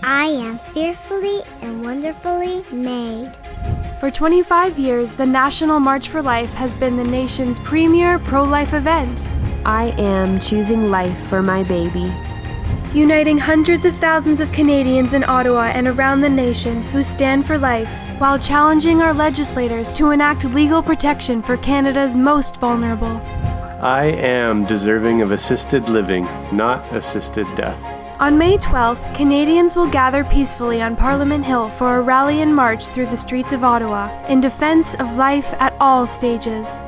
I am fearfully and wonderfully made. For 25 years, the National March for Life has been the nation's premier pro-life event. I am choosing life for my baby. Uniting hundreds of thousands of Canadians in Ottawa and around the nation who stand for life, while challenging our legislators to enact legal protection for Canada's most vulnerable. I am deserving of assisted living, not assisted death. On May 12th, Canadians will gather peacefully on Parliament Hill for a rally and march through the streets of Ottawa in defense of life at all stages.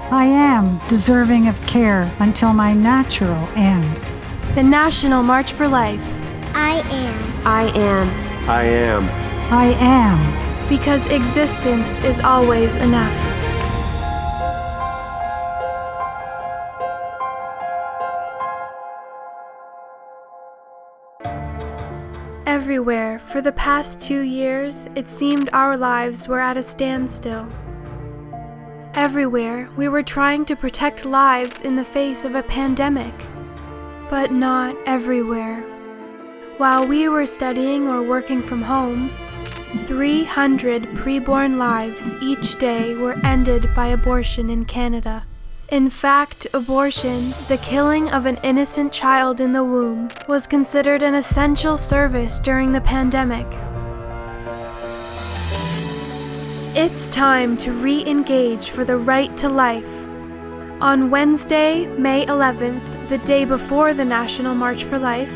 I am deserving of care until my natural end. The National March for Life. I am. I am. I am. I am. Because existence is always enough. Everywhere, for the past 2 years, it seemed our lives were at a standstill. Everywhere, we were trying to protect lives in the face of a pandemic. But not everywhere. While we were studying or working from home, 300 preborn lives each day were ended by abortion in Canada. In fact, abortion, the killing of an innocent child in the womb, was considered an essential service during the pandemic. It's time to re-engage for the right to life. On Wednesday, May 11th, the day before the National March for Life,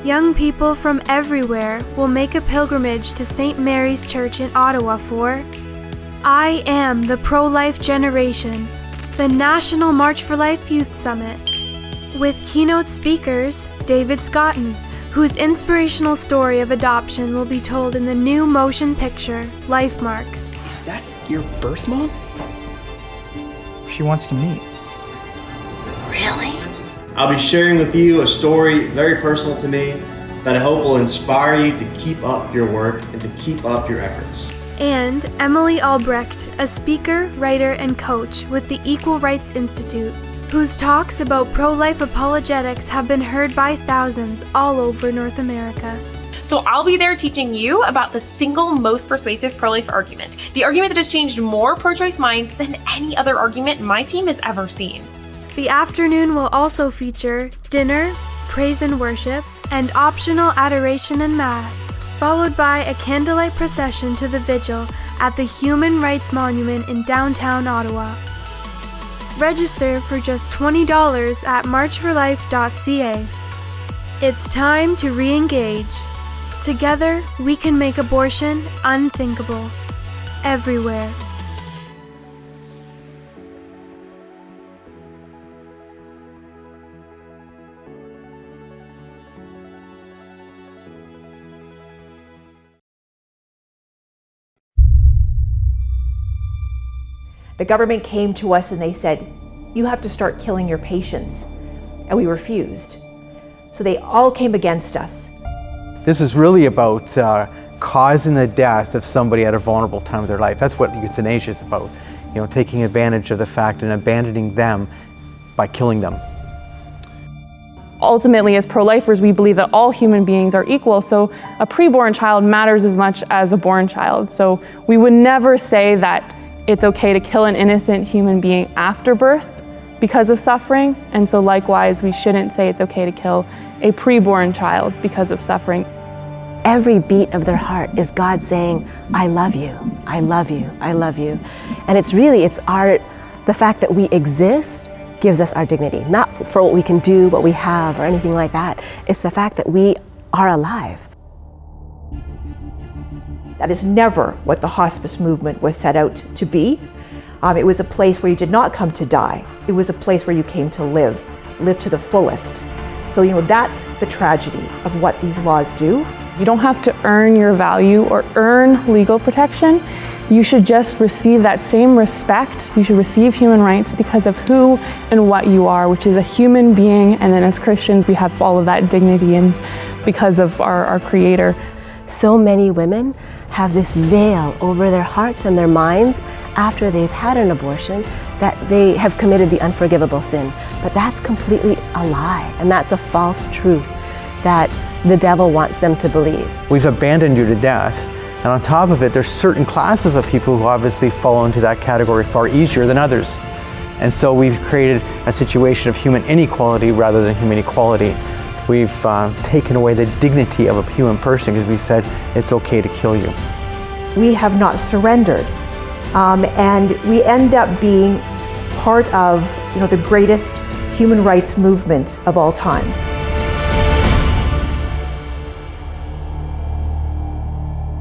young people from everywhere will make a pilgrimage to St. Mary's Church in Ottawa for I Am the Pro-Life Generation, the National March for Life Youth Summit, with keynote speakers David Scotton, whose inspirational story of adoption will be told in the new motion picture, Lifemark. Is that your birth mom? She wants to meet. Really? I'll be sharing with you a story very personal to me that I hope will inspire you to keep up your work and to keep up your efforts. And Emily Albrecht, a speaker, writer, and coach with the Equal Rights Institute, whose talks about pro-life apologetics have been heard by thousands all over North America. So I'll be there teaching you about the single most persuasive pro-life argument, the argument that has changed more pro-choice minds than any other argument my team has ever seen. The afternoon will also feature dinner, praise and worship, and optional adoration and mass, followed by a candlelight procession to the vigil at the Human Rights Monument in downtown Ottawa. Register for just $20 at marchforlife.ca. It's time to re-engage. Together, we can make abortion unthinkable. Everywhere. The government came to us and they said, you have to start killing your patients. And we refused. So they all came against us. This is really about causing the death of somebody at a vulnerable time of their life. That's what euthanasia is about. You know, taking advantage of the fact and abandoning them by killing them. Ultimately, as pro-lifers, we believe that all human beings are equal, so a preborn child matters as much as a born child. So we would never say that it's okay to kill an innocent human being after birth because of suffering, and so likewise, we shouldn't say it's okay to kill a preborn child because of suffering. Every beat of their heart is God saying, I love you, I love you, I love you. And the fact that we exist gives us our dignity, not for what we can do, what we have, or anything like that. It's the fact that we are alive. That is never what the hospice movement was set out to be. It was a place where you did not come to die. It was a place where you came to live to the fullest. So, that's the tragedy of what these laws do. You don't have to earn your value or earn legal protection. You should just receive that same respect. You should receive human rights because of who and what you are, which is a human being. And then as Christians, we have all of that dignity and because of our Creator. So many women have this veil over their hearts and their minds after they've had an abortion that they have committed the unforgivable sin. But that's completely a lie, and that's a false truth, that the devil wants them to believe. We've abandoned you to death. And on top of it, there's certain classes of people who obviously fall into that category far easier than others. And so we've created a situation of human inequality rather than human equality. We've taken away the dignity of a human person because we said it's okay to kill you. We have not surrendered, and we end up being part of, the greatest human rights movement of all time.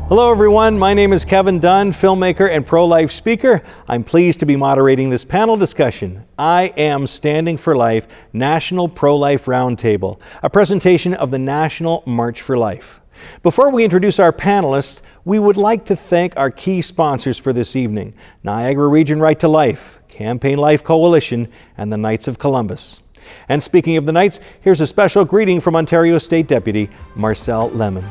Hello everyone, my name is Kevin Dunn, filmmaker and pro-life speaker. I'm pleased to be moderating this panel discussion. I am Standing for Life, National Pro-Life Roundtable, a presentation of the National March for Life. Before we introduce our panelists, we would like to thank our key sponsors for this evening, Niagara Region Right to Life, Campaign Life Coalition, and the Knights of Columbus. And speaking of the Knights, here's a special greeting from Ontario State Deputy Marcel Lemon.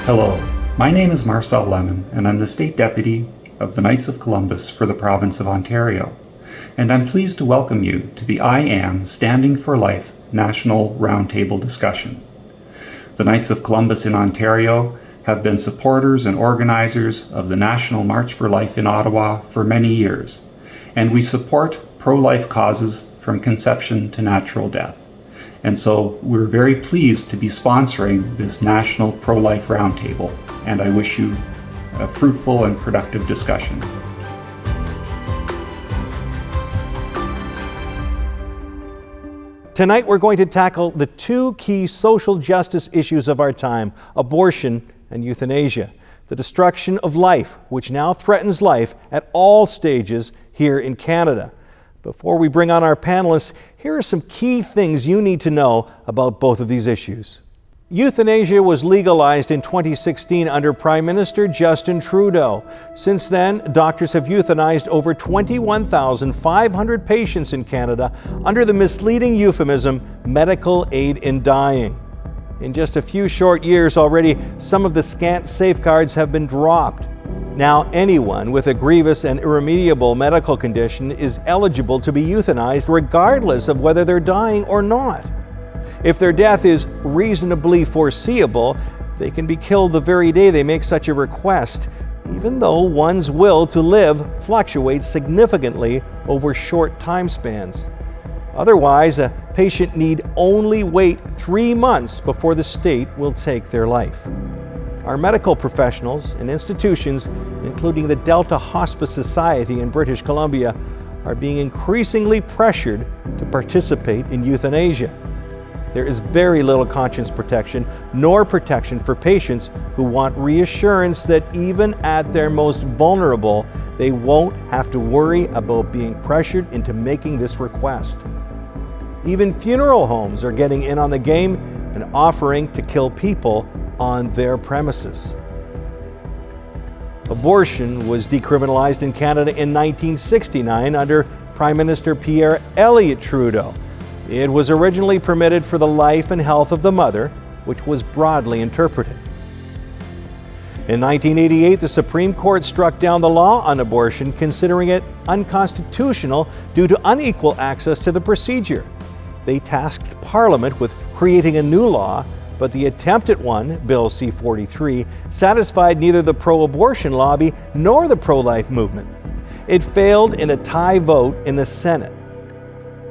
Hello, my name is Marcel Lemon, and I'm the State Deputy of the Knights of Columbus for the Province of Ontario. And I'm pleased to welcome you to the I Am Standing for Life National Roundtable Discussion. The Knights of Columbus in Ontario have been supporters and organizers of the National March for Life in Ottawa for many years, and we support pro-life causes from conception to natural death. And so we're very pleased to be sponsoring this National Pro-Life Roundtable, and I wish you a fruitful and productive discussion. Tonight we're going to tackle the two key social justice issues of our time, abortion and euthanasia, the destruction of life, which now threatens life at all stages here in Canada. Before we bring on our panelists, here are some key things you need to know about both of these issues. Euthanasia was legalized in 2016 under Prime Minister Justin Trudeau. Since then, doctors have euthanized over 21,500 patients in Canada under the misleading euphemism, medical aid in dying. In just a few short years already, some of the scant safeguards have been dropped. Now anyone with a grievous and irremediable medical condition is eligible to be euthanized regardless of whether they're dying or not. If their death is reasonably foreseeable, they can be killed the very day they make such a request, even though one's will to live fluctuates significantly over short time spans. Otherwise, a patient need only wait 3 months before the state will take their life. Our medical professionals and institutions, including the Delta Hospice Society in British Columbia, are being increasingly pressured to participate in euthanasia. There is very little conscience protection nor protection for patients who want reassurance that even at their most vulnerable, they won't have to worry about being pressured into making this request. Even funeral homes are getting in on the game and offering to kill people on their premises. Abortion was decriminalized in Canada in 1969 under Prime Minister Pierre Elliott Trudeau. It was originally permitted for the life and health of the mother, which was broadly interpreted. In 1988, the Supreme Court struck down the law on abortion, considering it unconstitutional due to unequal access to the procedure. They tasked Parliament with creating a new law, but the attempt at one, Bill C-43, satisfied neither the pro-abortion lobby nor the pro-life movement. It failed in a tie vote in the Senate.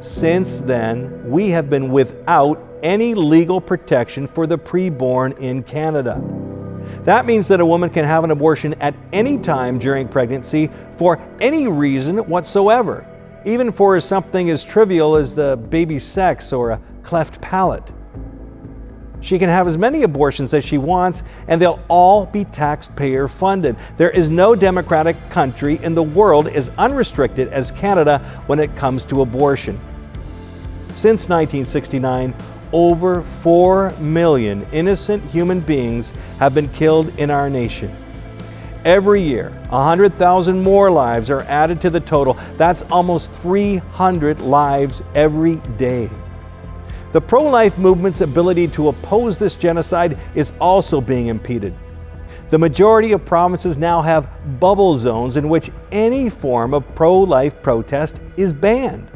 Since then, we have been without any legal protection for the preborn in Canada. That means that a woman can have an abortion at any time during pregnancy for any reason whatsoever, even for something as trivial as the baby's sex or a cleft palate. She can have as many abortions as she wants, and they'll all be taxpayer funded. There is no democratic country in the world as unrestricted as Canada when it comes to abortion. Since 1969, over 4 million innocent human beings have been killed in our nation. Every year, 100,000 more lives are added to the total. That's almost 300 lives every day. The pro-life movement's ability to oppose this genocide is also being impeded. The majority of provinces now have bubble zones in which any form of pro-life protest is banned.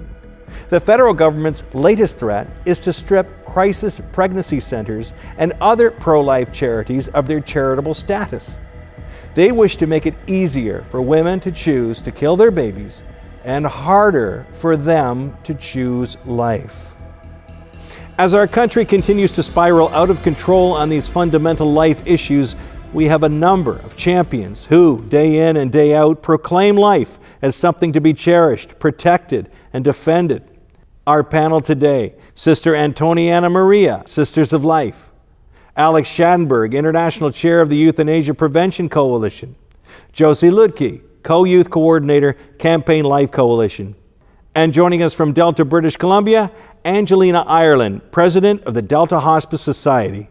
The federal government's latest threat is to strip crisis pregnancy centers and other pro-life charities of their charitable status. They wish to make it easier for women to choose to kill their babies and harder for them to choose life. As our country continues to spiral out of control on these fundamental life issues, we have a number of champions who, day in and day out, proclaim life as something to be cherished, protected, and defended. Our panel today: Sister Antoniana Maria, Sisters of Life; Alex Schattenberg, International Chair of the Euthanasia Prevention Coalition; Josie Ludke, Co-Youth Coordinator, Campaign Life Coalition; and joining us from Delta, British Columbia, Angelina Ireland, President of the Delta Hospice Society.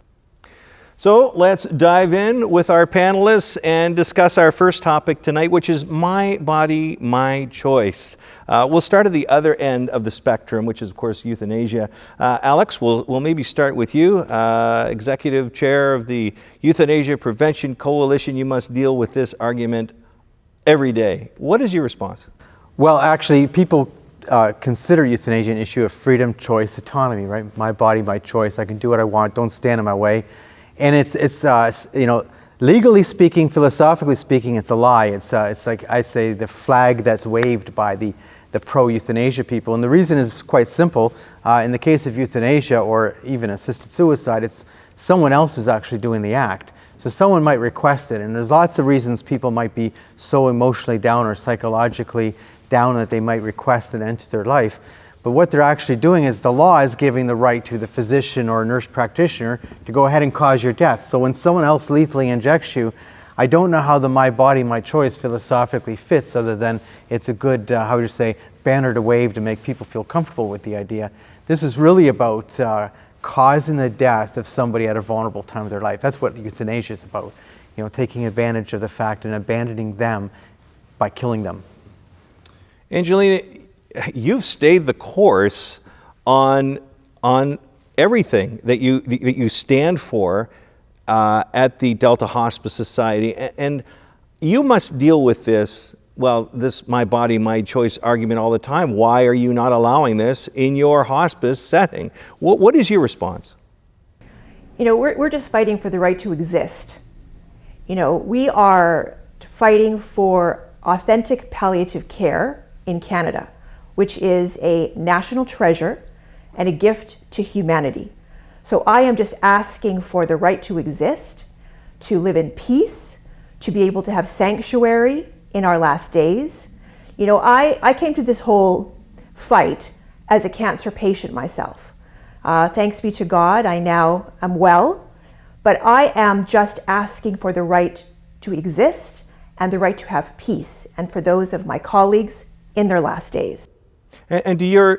So let's dive in with our panelists and discuss our first topic tonight, which is My Body, My Choice. We'll start at the other end of the spectrum, which is, of course, euthanasia. Alex, we'll maybe start with you, Executive Chair of the Euthanasia Prevention Coalition. You must deal with this argument every day. What is your response? Well, actually, people consider euthanasia an issue of freedom, choice, autonomy, right? My body, my choice. I can do what I want. Don't stand in my way. And it's you know, legally speaking, philosophically speaking, it's a lie. It's like I say, the flag that's waved by the pro-euthanasia people. And the reason is quite simple. In the case of euthanasia or even assisted suicide, it's someone else who's actually doing the act. So someone might request it, and there's lots of reasons people might be so emotionally down or psychologically down that they might request an end to their life. But what they're actually doing is the law is giving the right to the physician or nurse practitioner to go ahead and cause your death. So when someone else lethally injects you, I don't know how the my body, my choice philosophically fits, other than it's a good, how would you say, banner to wave to make people feel comfortable with the idea. This is really about causing the death of somebody at a vulnerable time of their life. That's what euthanasia is about. You know, taking advantage of the fact and abandoning them by killing them. Angelina, you've stayed the course on everything that you stand for at the Delta Hospice Society, and you must deal with this my body, my choice argument all the time. Why are you not allowing this in your hospice setting? What is your response? You know, we're just fighting for the right to exist. You know, we are fighting for authentic palliative care in Canada, which is a national treasure and a gift to humanity. So I am just asking for the right to exist, to live in peace, to be able to have sanctuary in our last days. You know, I came to this whole fight as a cancer patient myself. Thanks be to God, I now am well, but I am just asking for the right to exist and the right to have peace, and for those of my colleagues in their last days. And do your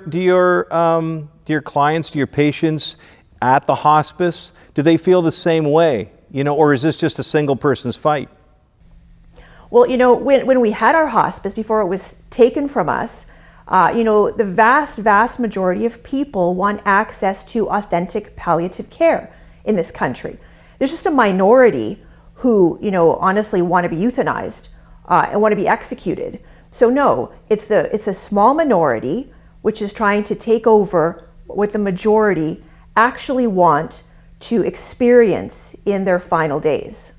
clients, do your patients at the hospice, do they feel the same way? You know, or is this just a single person's fight? Well, you know, when we had our hospice, before it was taken from us, you know, the vast majority of people want access to authentic palliative care in this country. There's just a minority who, you know, honestly want to be euthanized and want to be executed. So no, it's a small minority which is trying to take over what the majority actually want to experience in their final days.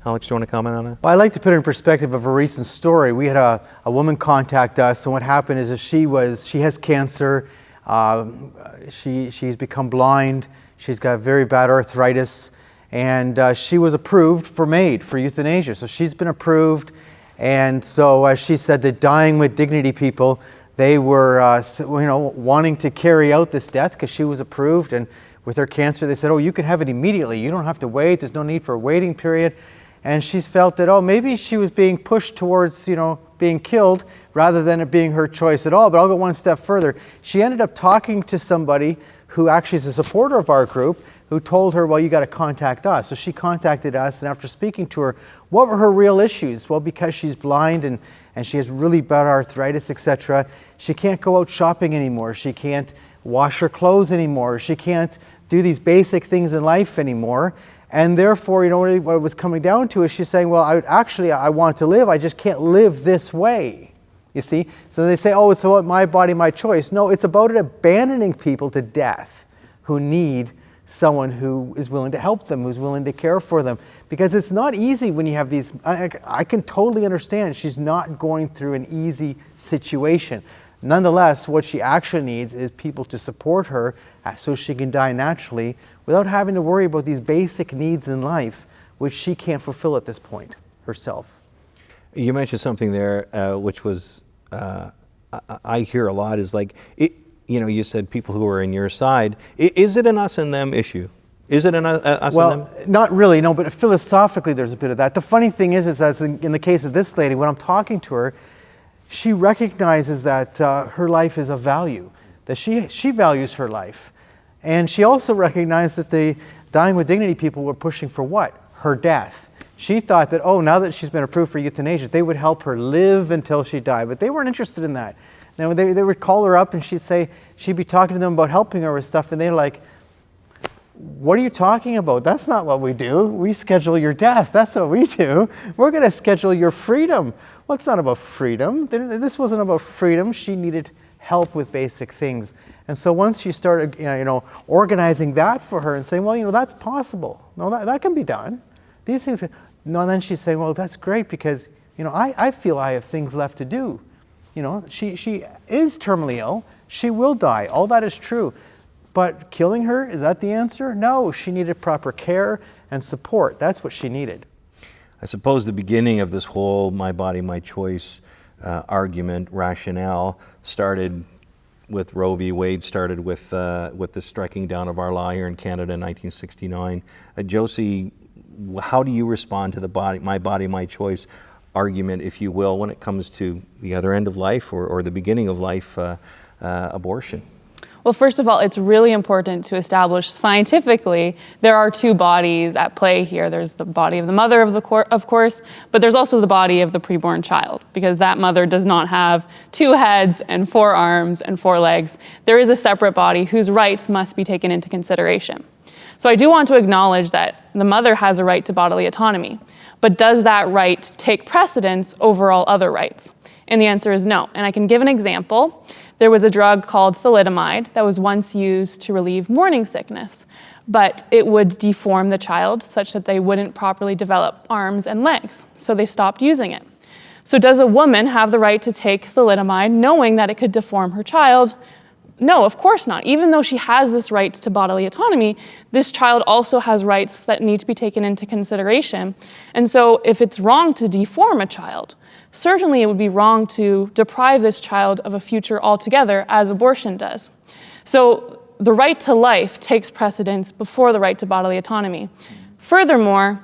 Alex, do you want to comment on that? Well, I'd like to put it in perspective of a recent story. We had a woman contact us, and what happened is that she has cancer, she's become blind, she's got very bad arthritis, and she was approved for euthanasia. So she's been approved, and so she said that Dying with Dignity people, they were wanting to carry out this death because she was approved, and with her cancer they said, oh, you can have it immediately, you don't have to wait, there's no need for a waiting period. And she's felt that, oh, maybe she was being pushed towards, being killed rather than it being her choice at all. But I'll go one step further. She ended up talking to somebody who actually is a supporter of our group, who told her, well, you got to contact us. So she contacted us, and after speaking to her, what were her real issues? Well, because she's blind and she has really bad arthritis, etc., she can't go out shopping anymore. She can't wash her clothes anymore. She can't do these basic things in life anymore. And therefore, what it was coming down to is she's saying, well, I want to live, I just can't live this way. You see? So they say, oh, it's about my body, my choice. No, it's about it abandoning people to death who need someone who is willing to help them, who's willing to care for them. Because it's not easy when you have these, I can totally understand she's not going through an easy situation. Nonetheless, what she actually needs is people to support her so she can die naturally without having to worry about these basic needs in life, which she can't fulfill at this point herself. You mentioned something there, which was, I hear a lot, is like, you said people who are in your side. Is it an us and them issue? Is it an us and them? Well, not really, no, but philosophically there's a bit of that. The funny thing is as in the case of this lady, when I'm talking to her, she recognizes that her life is of value, that she values her life. And she also recognized that the Dying with Dignity people were pushing for what? Her death. She thought that, oh, now that she's been approved for euthanasia, they would help her live until she died, but they weren't interested in that. Now, they would call her up and she'd be talking to them about helping her with stuff, and they're like, what are you talking about? That's not what we do. We schedule your death. That's what we do. We're going to schedule your freedom. Well, it's not about freedom. This wasn't about freedom. She needed help with basic things. And so once you started, organizing that for her and saying, well, that's possible. No, that can be done. These things, no, and then she's saying, well, that's great because, I feel I have things left to do. She is terminally ill. She will die. All that is true. But killing her, is that the answer? No, she needed proper care and support. That's what she needed. I suppose the beginning of this whole my body, my choice argument, rationale, started with Roe v. Wade, started with the striking down of our law here in Canada in 1969. Josie, how do you respond to the my body, my choice argument, if you will, when it comes to the other end of life or the beginning of life, abortion? Well, first of all, it's really important to establish scientifically there are two bodies at play here. There's the body of the mother, of course, but there's also the body of the preborn child, because that mother does not have 2 heads and 4 arms and 4 legs. There is a separate body whose rights must be taken into consideration. So I do want to acknowledge that the mother has a right to bodily autonomy, but does that right take precedence over all other rights? And the answer is no. And I can give an example. There was a drug called thalidomide that was once used to relieve morning sickness, but it would deform the child such that they wouldn't properly develop arms and legs, so they stopped using it. So does a woman have the right to take thalidomide knowing that it could deform her child? No, of course not. Even though she has this right to bodily autonomy, this child also has rights that need to be taken into consideration. And so if it's wrong to deform a child, certainly it would be wrong to deprive this child of a future altogether, as abortion does. So the right to life takes precedence before the right to bodily autonomy. Furthermore,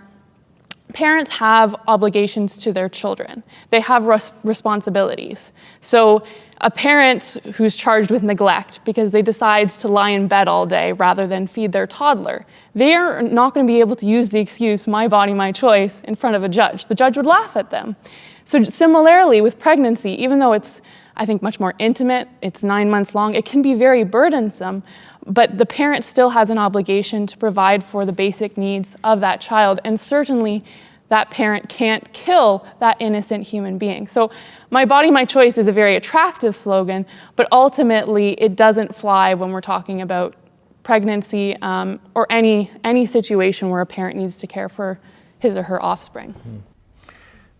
parents have obligations to their children. They have responsibilities. So a parent who's charged with neglect because they decide to lie in bed all day rather than feed their toddler, they are not going to be able to use the excuse, my body, my choice, in front of a judge. The judge would laugh at them. So similarly with pregnancy, even though it's, I think, much more intimate, it's 9 months long, it can be very burdensome, but the parent still has an obligation to provide for the basic needs of that child, and certainly that parent can't kill that innocent human being. So my body, my choice is a very attractive slogan, but ultimately it doesn't fly when we're talking about pregnancy or any situation where a parent needs to care for his or her offspring.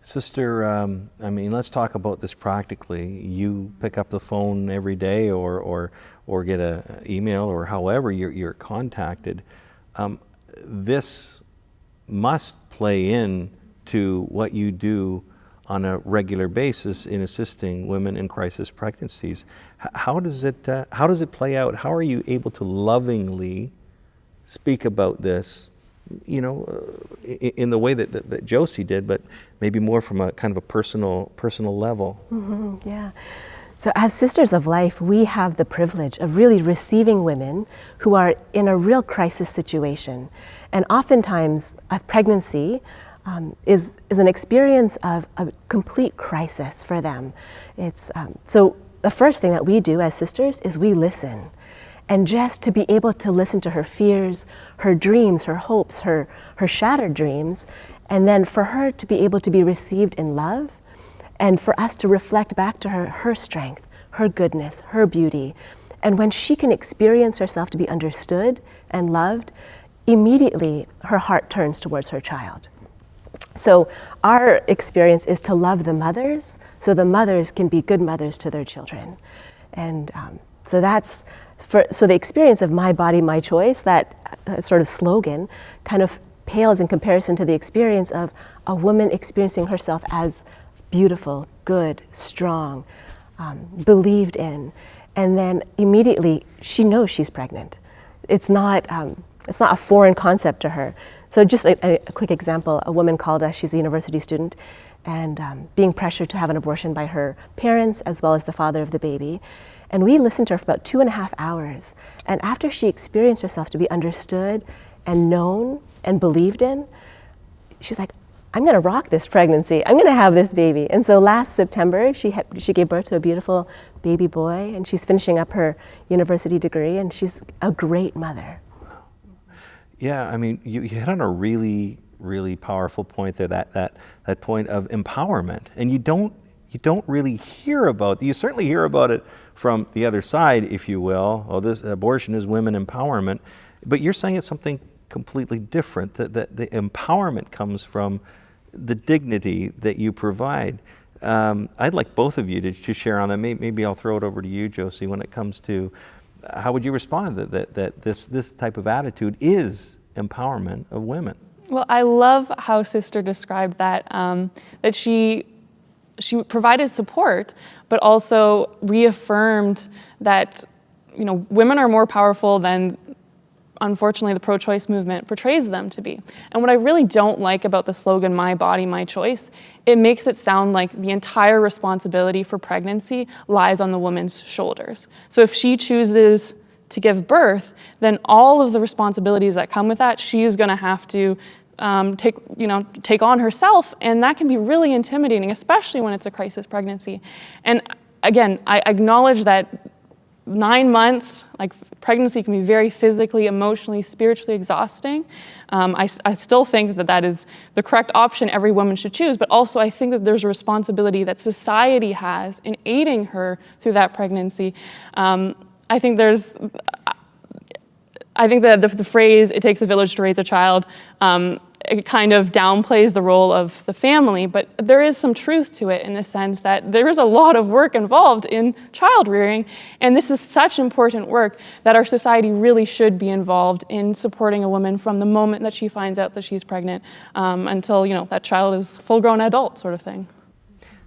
Sister, let's talk about this practically. You pick up the phone every day or get an email or however you're contacted. This must play in to what you do on a regular basis in assisting women in crisis pregnancies. How does it play out? How are you able to lovingly speak about this, in the way that Josie did, but maybe more from a kind of a personal level? Mm-hmm, yeah. So as Sisters of Life, we have the privilege of really receiving women who are in a real crisis situation. And oftentimes, a pregnancy is an experience of a complete crisis for them. So the first thing that we do as sisters is we listen. And just to be able to listen to her fears, her dreams, her hopes, her shattered dreams, and then for her to be able to be received in love and for us to reflect back to her her strength, her goodness, her beauty. And when she can experience herself to be understood and loved, immediately her heart turns towards her child. So our experience is to love the mothers so the mothers can be good mothers to their children. And so that's, so the experience of my body, my choice, that sort of slogan kind of pales in comparison to the experience of a woman experiencing herself as beautiful, good, strong, believed in. And then immediately she knows she's pregnant. It's not a foreign concept to her. So just a quick example, a woman called us, she's a university student, and being pressured to have an abortion by her parents as well as the father of the baby. And we listened to her for about 2.5 hours. And after she experienced herself to be understood and known and believed in, she's like, I'm gonna rock this pregnancy. I'm gonna have this baby. And so last September, she gave birth to a beautiful baby boy, and she's finishing up her university degree, and she's a great mother. Yeah, I mean, you hit on a really, really powerful point there, that point of empowerment. And you don't really hear about, you certainly hear about it from the other side, if you will. Oh, this abortion is women empowerment. But you're saying it's something completely different, that the empowerment comes from the dignity that you provide. I'd like both of you to share on that. Maybe I'll throw it over to you, Josie, when it comes to how would you respond that this type of attitude is empowerment of women? Well, I love how Sister described that, that she provided support, but also reaffirmed that, you know, women are more powerful than, unfortunately, the pro-choice movement portrays them to be. And what I really don't like about the slogan, "My body, my choice," it makes it sound like the entire responsibility for pregnancy lies on the woman's shoulders. So if she chooses to give birth, then all of the responsibilities that come with that, she's gonna have to take on herself, and that can be really intimidating, especially when it's a crisis pregnancy. And again, I acknowledge that 9 months, like pregnancy, can be very physically, emotionally, spiritually exhausting. I still think that is the correct option every woman should choose, but also I think that there's a responsibility that society has in aiding her through that pregnancy. I think that the phrase, "it takes a village to raise a child," it kind of downplays the role of the family, but there is some truth to it in the sense that there is a lot of work involved in child rearing, and this is such important work that our society really should be involved in supporting a woman from the moment that she finds out that she's pregnant until, you know, that child is full-grown adult, sort of thing.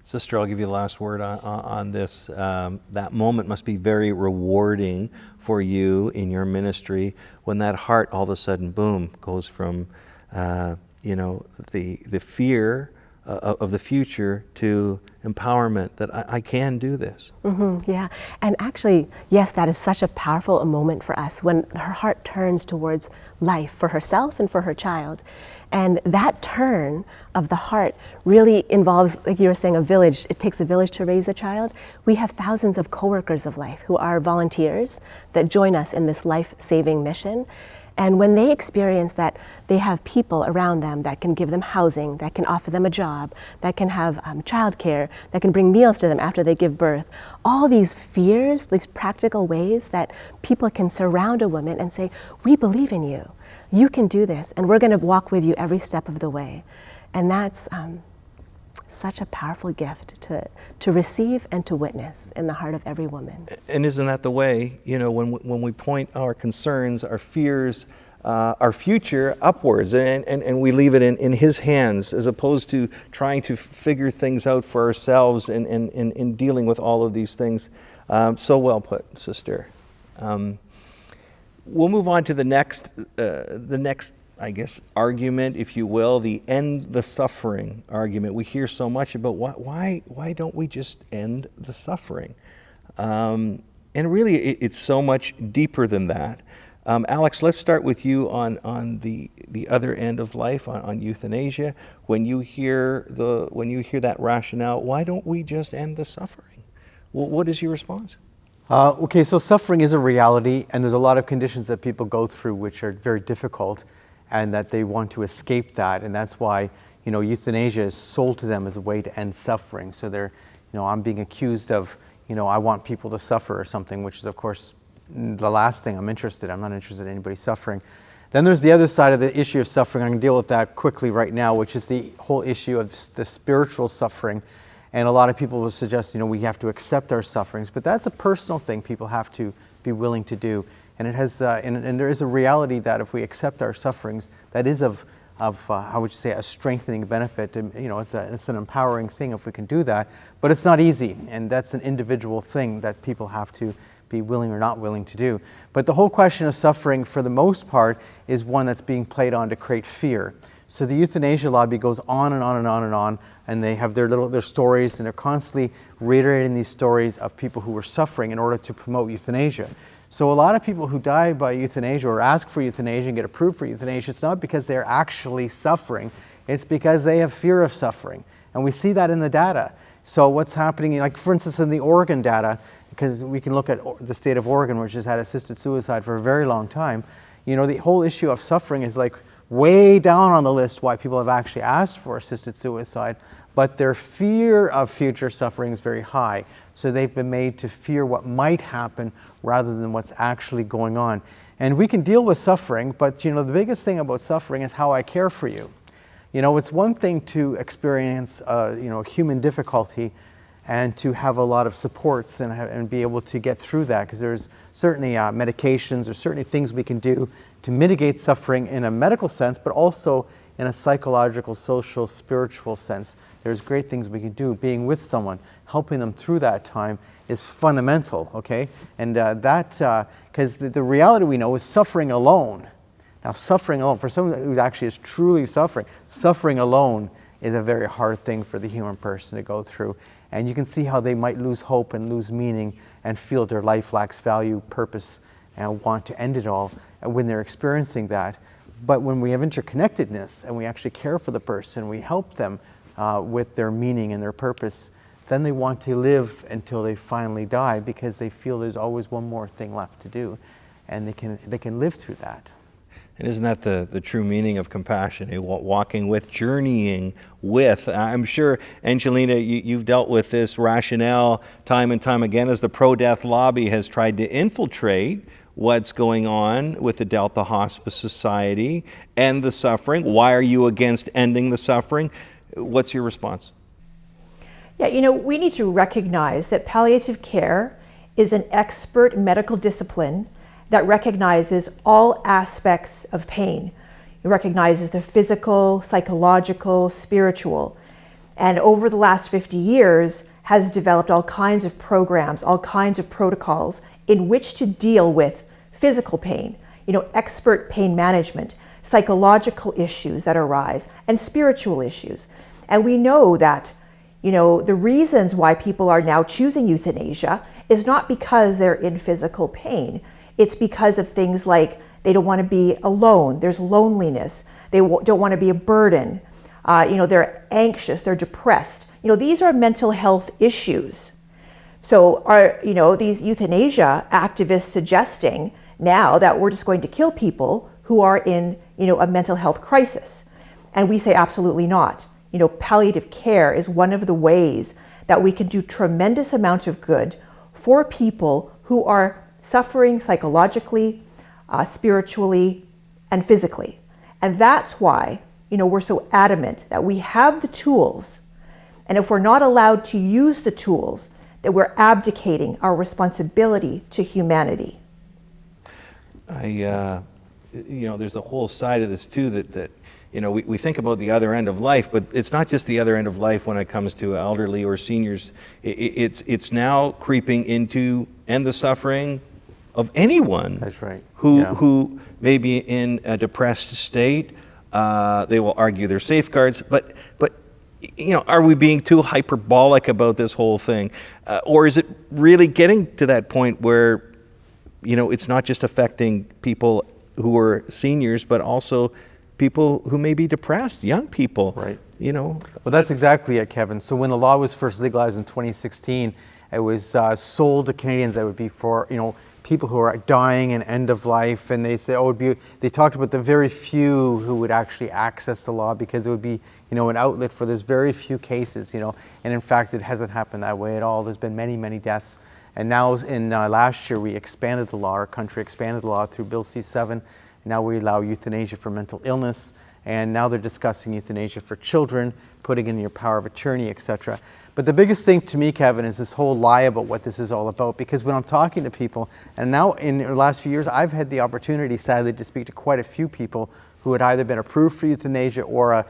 Sister, I'll give you the last word on this. That moment must be very rewarding for you in your ministry when that heart all of a sudden, boom, goes from the fear of the future to empowerment, that I can do this. Mm-hmm, yeah, and actually, yes, that is such a powerful moment for us when her heart turns towards life for herself and for her child. And that turn of the heart really involves, like you were saying, a village. It takes a village to raise a child. We have thousands of co-workers of life who are volunteers that join us in this life-saving mission. And when they experience that they have people around them that can give them housing, that can offer them a job, that can have childcare, that can bring meals to them after they give birth, all these fears, these practical ways that people can surround a woman and say, "We believe in you. You can do this, and we're going to walk with you every step of the way." And that's such a powerful gift to receive and to witness in the heart of every woman. And isn't that the way, when we point our concerns, our fears, our future upwards, and we leave it in His hands, as opposed to trying to figure things out for ourselves in dealing with all of these things. So well put, Sister. We'll move on to the next, I guess, argument, if you will, the end the suffering argument. We hear so much about why don't we just end the suffering? And really, it's so much deeper than that. Alex, let's start with you on the other end of life, on euthanasia. When you hear that rationale, why don't we just end the suffering? Well, what is your response? Okay, so suffering is a reality, and there's a lot of conditions that people go through which are very difficult, and that they want to escape that, and that's why euthanasia is sold to them as a way to end suffering. So they're, I'm being accused of, I want people to suffer or something, which is of course the last thing I'm interested in. I'm not interested in anybody suffering. Then there's the other side of the issue of suffering. I'm going to deal with that quickly right now, which is the whole issue of the spiritual suffering. And a lot of people will suggest, we have to accept our sufferings, but that's a personal thing people have to be willing to do. And it has, and there is a reality that if we accept our sufferings, that is of how would you say, a strengthening benefit. And, it's an empowering thing if we can do that, but it's not easy, and that's an individual thing that people have to be willing or not willing to do. But the whole question of suffering, for the most part, is one that's being played on to create fear. So the euthanasia lobby goes on and on and on and on, and they have their stories, and they're constantly reiterating these stories of people who were suffering in order to promote euthanasia. So a lot of people who die by euthanasia or ask for euthanasia and get approved for euthanasia, it's not because they're actually suffering, it's because they have fear of suffering. And we see that in the data. So what's happening, like for instance in the Oregon data, because we can look at the state of Oregon, which has had assisted suicide for a very long time, the whole issue of suffering is like way down on the list why people have actually asked for assisted suicide, but their fear of future suffering is very high. So they've been made to fear what might happen rather than what's actually going on. And we can deal with suffering, but the biggest thing about suffering is how I care for you. It's one thing to experience human difficulty and to have a lot of supports and be able to get through that, because there's certainly medications or certainly things we can do to mitigate suffering in a medical sense, but also in a psychological, social, spiritual sense. There's great things we can do. Being with someone, helping them through that time is fundamental, okay? And because the reality we know is suffering alone. Now, suffering alone, for someone who actually is truly suffering alone is a very hard thing for the human person to go through. And you can see how they might lose hope and lose meaning and feel their life lacks value, purpose, and want to end it all when they're experiencing that. But when we have interconnectedness and we actually care for the person, we help them with their meaning and their purpose, then they want to live until they finally die because they feel there's always one more thing left to do, and they can live through that. And isn't that the true meaning of compassion? Walking with, journeying with. I'm sure, Angelina, you've dealt with this rationale time and time again as the pro-death lobby has tried to infiltrate what's going on with the Delta Hospice Society and the suffering. Why are you against ending the suffering? What's your response? Yeah, we need to recognize that palliative care is an expert medical discipline that recognizes all aspects of pain. It recognizes the physical, psychological, spiritual, and over the last 50 years has developed all kinds of programs, all kinds of protocols in which to deal with physical pain, expert pain management, psychological issues that arise, and spiritual issues. And we know that, the reasons why people are now choosing euthanasia is not because they're in physical pain. It's because of things like they don't want to be alone, there's loneliness, they don't want to be a burden, they're anxious, they're depressed. These are mental health issues. So are, these euthanasia activists suggesting now that we're just going to kill people who are in, a mental health crisis? And we say absolutely not. Palliative care is one of the ways that we can do tremendous amount of good for people who are suffering psychologically, spiritually, and physically. And that's why, we're so adamant that we have the tools, and if we're not allowed to use the tools, that we're abdicating our responsibility to humanity. There's a whole side of this too that we think about the other end of life, but it's not just the other end of life when it comes to elderly or seniors. It's now creeping into end the suffering of anyone. That's right. Who may be in a depressed state. They will argue their safeguards, but are we being too hyperbolic about this whole thing? Or is it really getting to that point where, it's not just affecting people who are seniors, but also people who may be depressed, young people? Right. Well, that's exactly it, Kevin. So when the law was first legalized in 2016, it was sold to Canadians that would be for, people who are dying and end of life, and they say, they talked about the very few who would actually access the law because it would be, an outlet for those very few cases, and in fact, it hasn't happened that way at all. There's been many, many deaths. And now in last year, we expanded the law, our country expanded the law through Bill C-7. Now we allow euthanasia for mental illness, and now they're discussing euthanasia for children, putting in your power of attorney, etc. But the biggest thing to me, Kevin, is this whole lie about what this is all about. Because when I'm talking to people, and now in the last few years, I've had the opportunity, sadly, to speak to quite a few people who had either been approved for euthanasia or a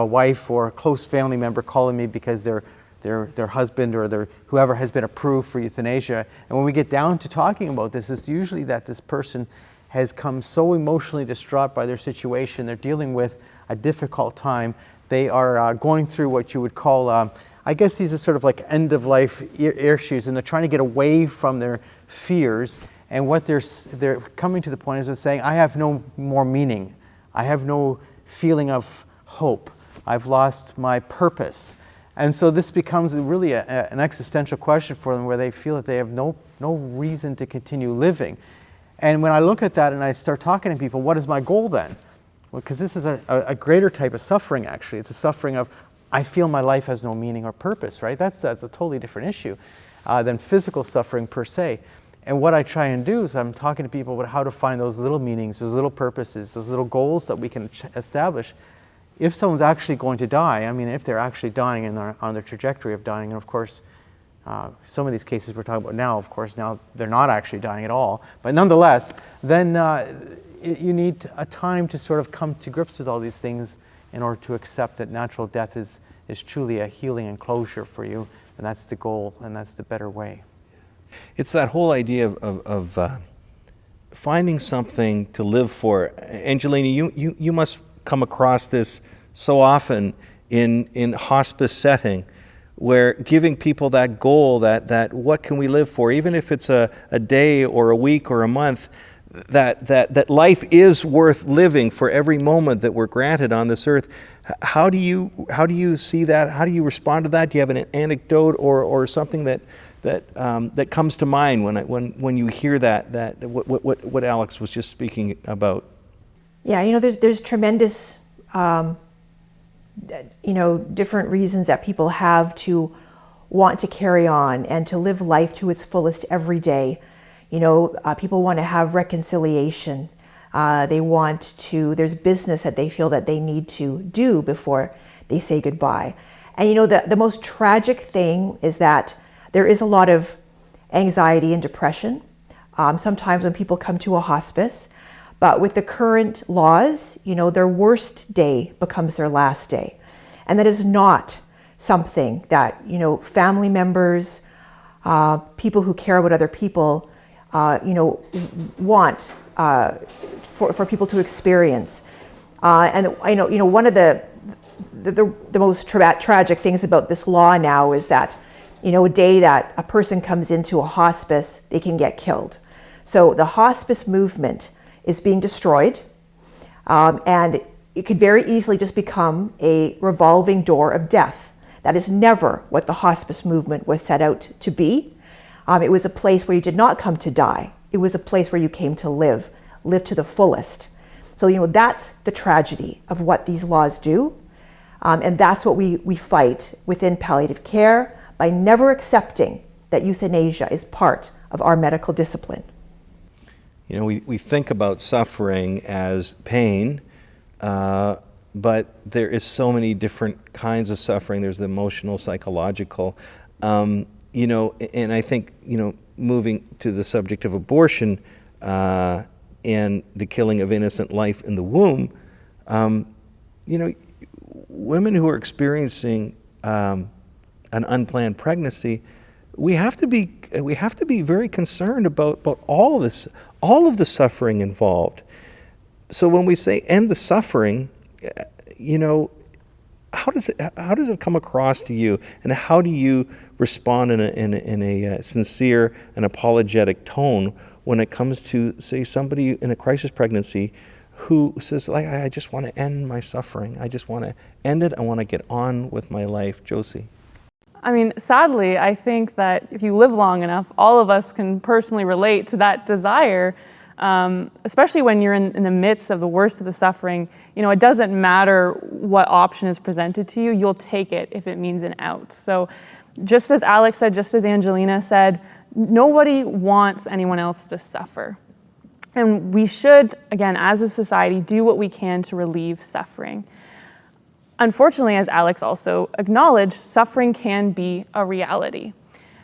wife or a close family member calling me because their husband or their whoever has been approved for euthanasia. And when we get down to talking about this, it's usually that this person has come so emotionally distraught by their situation. They're dealing with a difficult time. They are going through what you would call, I guess these are sort of like end-of-life issues, and they're trying to get away from their fears. And what they're coming to the point is they're saying, I have no more meaning. I have no feeling of hope. I've lost my purpose. And so this becomes really an existential question for them, where they feel that they have no reason to continue living. And when I look at that and I start talking to people, what is my goal then? Well, because this is a greater type of suffering, actually. It's a suffering of, I feel my life has no meaning or purpose, right? That's a totally different issue than physical suffering per se. And what I try and do is I'm talking to people about how to find those little meanings, those little purposes, those little goals that we can establish. If someone's actually going to die, if they're actually dying and they're on their trajectory of dying, and of course, some of these cases we're talking about now, of course, now they're not actually dying at all, but nonetheless, then you need a time to sort of come to grips with all these things in order to accept that natural death is truly a healing and closure for you, and that's the goal, and that's the better way. It's that whole idea of finding something to live for. Angelina, you must come across this so often in hospice setting, where giving people that goal, that what can we live for, even if it's a day or a week or a month, that life is worth living for every moment that we're granted on this earth. How do you see that? How do you respond to that? Do you have an anecdote or something that comes to mind when you hear that what Alex was just speaking about? Yeah, there's tremendous different reasons that people have to want to carry on and to live life to its fullest every day. People want to have reconciliation. There's business that they feel that they need to do before they say goodbye. And the most tragic thing is that there is a lot of anxiety and depression sometimes when people come to a hospice. But with the current laws, their worst day becomes their last day. And that is not something that, family members, people who care about other people, want for people to experience. And one of the most tragic things about this law now is that, a day that a person comes into a hospice, they can get killed. So the hospice movement is being destroyed, and it could very easily just become a revolving door of death. That is never what the hospice movement was set out to be. It was a place where you did not come to die. It was a place where you came to live to the fullest. So, that's the tragedy of what these laws do, and that's what we fight within palliative care by never accepting that euthanasia is part of our medical discipline. We think about suffering as pain, but there is so many different kinds of suffering. There's the emotional, psychological, and I think, moving to the subject of abortion and the killing of innocent life in the womb, women who are experiencing an unplanned pregnancy, we have to be very concerned about all of the suffering involved. So when we say end the suffering, how does it come across to you, and how do you respond in a sincere and apologetic tone when it comes to, say, somebody in a crisis pregnancy who says, I just want to end my suffering. I just want to end it. I want to get on with my life. Josie. I mean, sadly, I think that if you live long enough, all of us can personally relate to that desire, especially when you're in the midst of the worst of the suffering. You know, it doesn't matter what option is presented to you, you'll take it if it means an out. So just as Alex said, just as Angelina said, nobody wants anyone else to suffer. And we should, again, as a society, do what we can to relieve suffering. Unfortunately, as Alex also acknowledged, suffering can be a reality.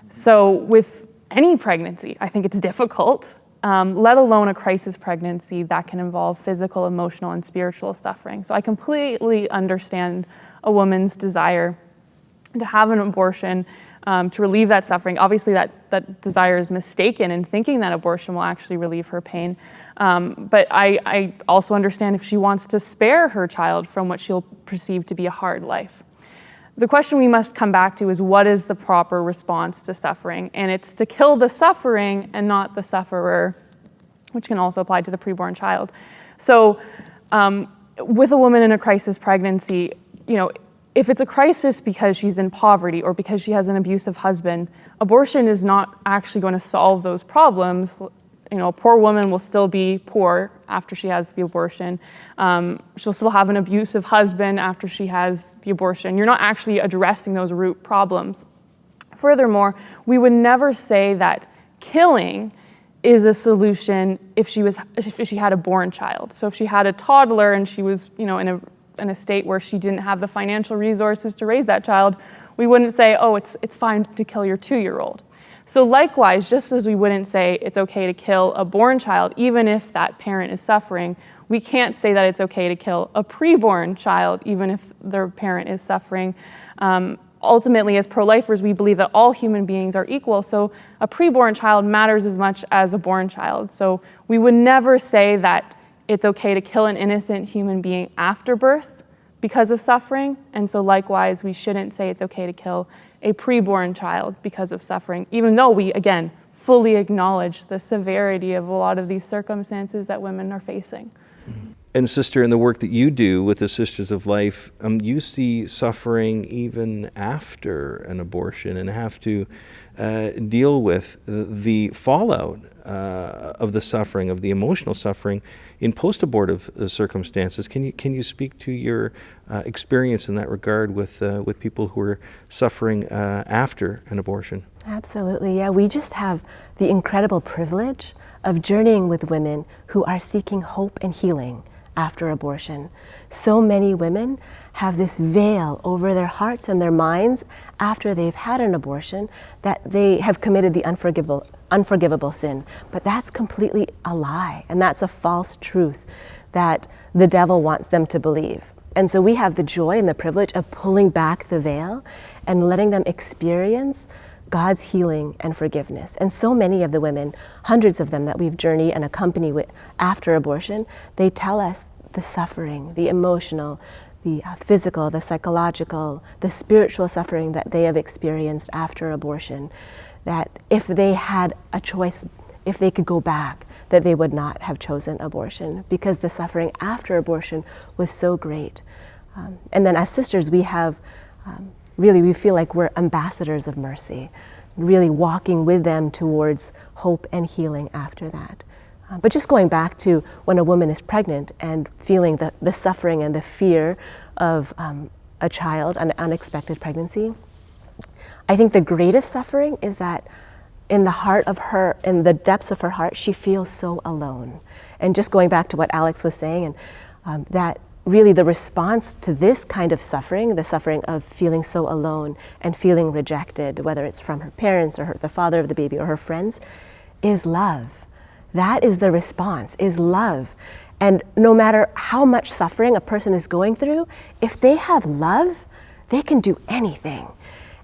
So with any pregnancy, I think it's difficult, let alone a crisis pregnancy that can involve physical, emotional, and spiritual suffering. So I completely understand a woman's desire to have an abortion, to relieve that suffering. Obviously, that desire is mistaken in thinking that abortion will actually relieve her pain. But I also understand if she wants to spare her child from what she'll perceive to be a hard life. The question we must come back to is, what is the proper response to suffering? And it's to kill the suffering and not the sufferer, which can also apply to the preborn child. So with a woman in a crisis pregnancy, you know, if it's a crisis because she's in poverty or because she has an abusive husband, abortion is not actually going to solve those problems. You know, a poor woman will still be poor after she has the abortion. She'll still have an abusive husband after she has the abortion. You're not actually addressing those root problems. Furthermore, we would never say that killing is a solution if she had a born child. So if she had a toddler and she was, you know, in a state where she didn't have the financial resources to raise that child, we wouldn't say, oh, it's fine to kill your 2-year-old. So likewise, just as we wouldn't say it's okay to kill a born child, even if that parent is suffering, we can't say that it's okay to kill a preborn child, even if their parent is suffering. Ultimately, as pro-lifers, we believe that all human beings are equal, so a preborn child matters as much as a born child. So we would never say that it's okay to kill an innocent human being after birth because of suffering, and so likewise, we shouldn't say it's okay to kill a preborn child because of suffering, even though we, again, fully acknowledge the severity of a lot of these circumstances that women are facing. And Sister, in the work that you do with the Sisters of Life, you see suffering even after an abortion and have to deal with the fallout of the suffering, of the emotional suffering in post-abortive circumstances. Can you speak to your experience in that regard with people who are suffering after an abortion? Absolutely, yeah. We just have the incredible privilege of journeying with women who are seeking hope and healing after abortion. So many women have this veil over their hearts and their minds after they've had an abortion that they have committed the unforgivable sin. But that's completely a lie, and that's a false truth that the devil wants them to believe. And so we have the joy and the privilege of pulling back the veil and letting them experience God's healing and forgiveness. And so many of the women, hundreds of them that we've journeyed and accompanied with after abortion, they tell us the suffering, the emotional, the physical, the psychological, the spiritual suffering that they have experienced after abortion, that if they had a choice, if they could go back, that they would not have chosen abortion because the suffering after abortion was so great. And then as sisters, we have really, we feel like we're ambassadors of mercy, really walking with them towards hope and healing after that. But just going back to when a woman is pregnant and feeling the suffering and the fear of a child, an unexpected pregnancy, I think the greatest suffering is that in the heart of her, in the depths of her heart, she feels so alone. And just going back to what Alex was saying, and that really the response to this kind of suffering, the suffering of feeling so alone and feeling rejected, whether it's from her parents or the father of the baby or her friends, is love. That is the response, is love. And no matter how much suffering a person is going through, if they have love, they can do anything.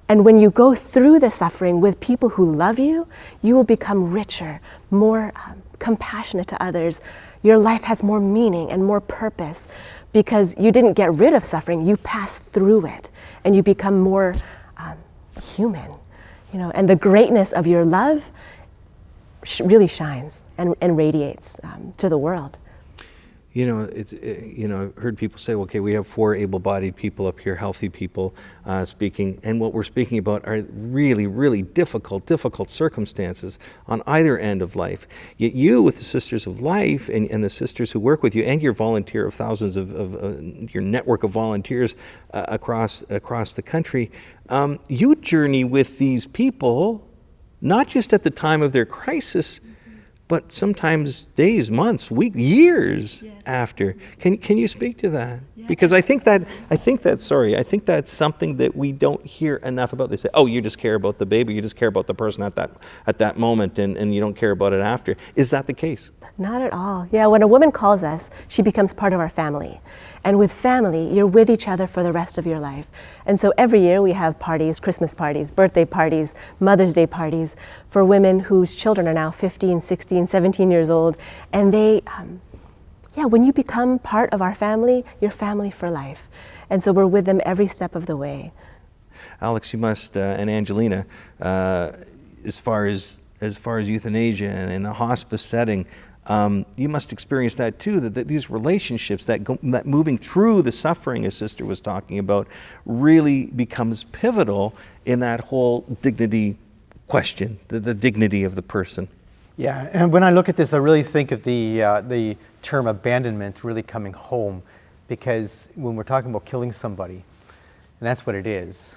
And when you go through the suffering with people who love you, you will become richer, more compassionate to others. Your life has more meaning and more purpose because you didn't get rid of suffering, you passed through it and you become more human, you know, and the greatness of your love really shines and radiates to the world. I've heard people say, okay, we have 4 able-bodied people up here, healthy people speaking, and what we're speaking about are really, really difficult circumstances on either end of life. Yet you, with the Sisters of Life and the sisters who work with you, and your volunteer of thousands of your network of volunteers across the country, you journey with these people, not just at the time of their crisis, but sometimes days, months, weeks, years after. Can you speak to that? Yeah. Because I think that's something that we don't hear enough about. They say, oh, you just care about the baby, you just care about the person at that moment, and you don't care about it after. Is that the case? Not at all. Yeah, when a woman calls us, she becomes part of our family. And with family, you're with each other for the rest of your life. And so every year we have parties, Christmas parties, birthday parties, Mother's Day parties for women whose children are now 15, 16, 17 years old. And they, when you become part of our family, you're family for life. And so we're with them every step of the way. Alex, you must, and Angelina, as far as euthanasia and in a hospice setting, you must experience that too, that these relationships, that moving through the suffering, as Sister was talking about, really becomes pivotal in that whole dignity question, the dignity of the person. Yeah, and when I look at this, I really think of the term abandonment really coming home, because when we're talking about killing somebody, and that's what it is,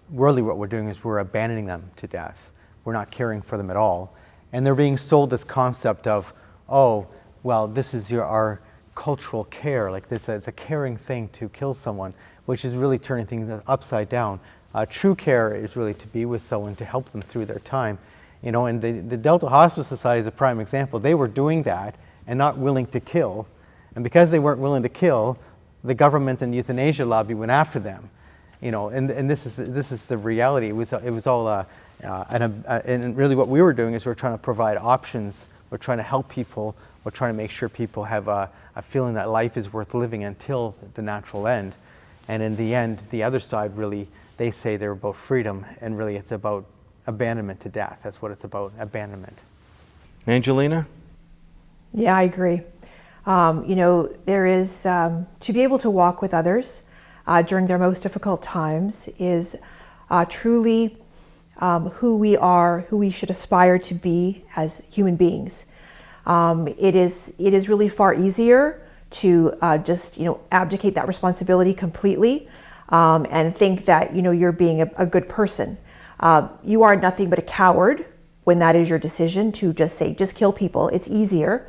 really what we're doing is we're abandoning them to death. We're not caring for them at all. And they're being sold this concept of, oh, well, this is our cultural care, like this, it's a caring thing to kill someone, which is really turning things upside down. True care is really to be with someone, to help them through their time. And the Delta Hospice Society is a prime example. They were doing that and not willing to kill. And because they weren't willing to kill, the government and euthanasia lobby went after them. And this is the reality. It was all and really what we were doing is we're trying to provide options. We're trying to help people. We're trying to make sure people have a feeling that life is worth living until the natural end. And in the end, the other side really, they say they're about freedom, and really it's about abandonment to death. That's what it's about, abandonment. Angelina? Yeah, I agree. There is, to be able to walk with others during their most difficult times is truly who we are, who we should aspire to be as human beings. It is really far easier to just abdicate that responsibility completely and think that you're being a good person. You are nothing but a coward when that is your decision to just kill people. It's easier.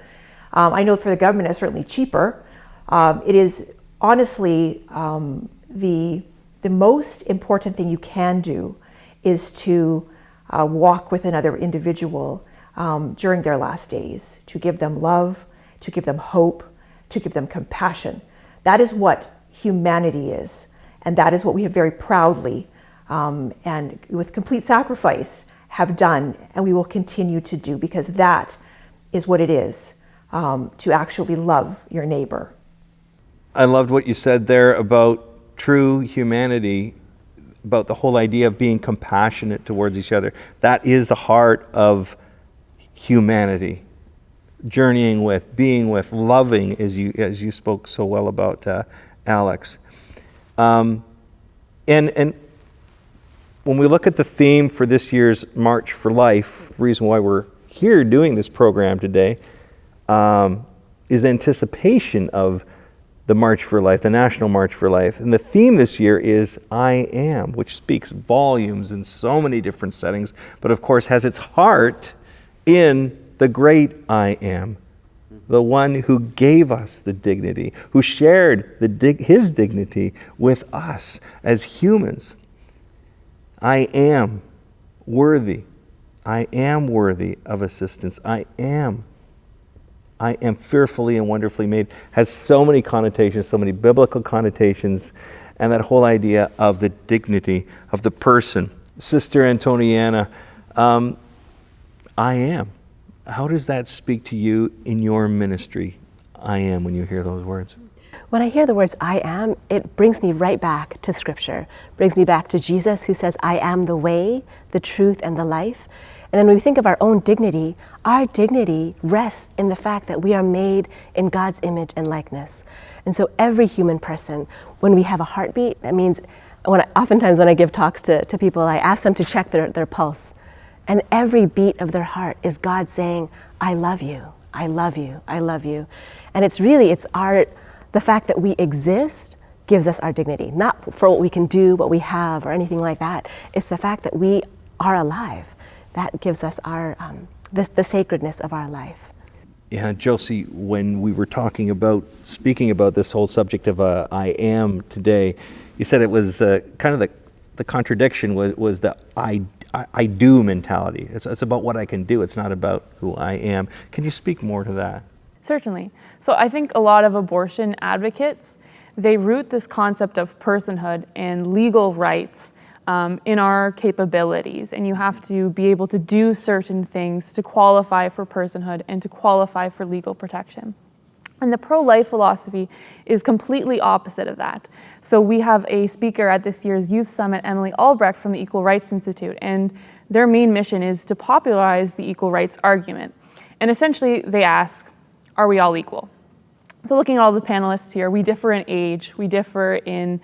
I know for the government it's certainly cheaper. It is honestly the most important thing you can do is to walk with another individual during their last days, to give them love, to give them hope, to give them compassion. That is what humanity is, and that is what we have very proudly and with complete sacrifice have done, and we will continue to do, because that is what it is, to actually love your neighbor. I loved what you said there about true humanity, about the whole idea of being compassionate towards each other. That is the heart of humanity. Journeying with, being with, loving, as you spoke so well about, Alex. And when we look at the theme for this year's March for Life, the reason why we're here doing this program today is anticipation of the March for Life, the National March for Life. And the theme this year is I Am, which speaks volumes in so many different settings, but of course has its heart in the great I Am, the one who gave us the dignity, who shared his dignity with us as humans. I am worthy. I am worthy of assistance. I am fearfully and wonderfully made. Has so many connotations, so many biblical connotations, and that whole idea of the dignity of the person. Sister Antoniana, I am. How does that speak to you in your ministry? I am, when you hear those words. When I hear the words I am, it brings me right back to Scripture. Brings me back to Jesus, who says, I am the way, the truth, and the life. And then when we think of our dignity rests in the fact that we are made in God's image and likeness. And so every human person, when we have a heartbeat, that means, oftentimes when I give talks to people, I ask them to check their pulse. And every beat of their heart is God saying, I love you, I love you, I love you. And it's the fact that we exist gives us our dignity, not for what we can do, what we have, or anything like that. It's the fact that we are alive. That gives us the sacredness of our life. Yeah, Josie, when we were speaking about this whole subject of I am today, you said it was kind of the contradiction was the I do mentality. It's about what I can do. It's not about who I am. Can you speak more to that? Certainly. So I think a lot of abortion advocates, they root this concept of personhood and legal rights in our capabilities, and you have to be able to do certain things to qualify for personhood and to qualify for legal protection. And the pro-life philosophy is completely opposite of that. So we have a speaker at this year's Youth Summit, Emily Albrecht from the Equal Rights Institute, and their main mission is to popularize the equal rights argument. And essentially they ask, are we all equal? So looking at all the panelists here, we differ in age, we differ in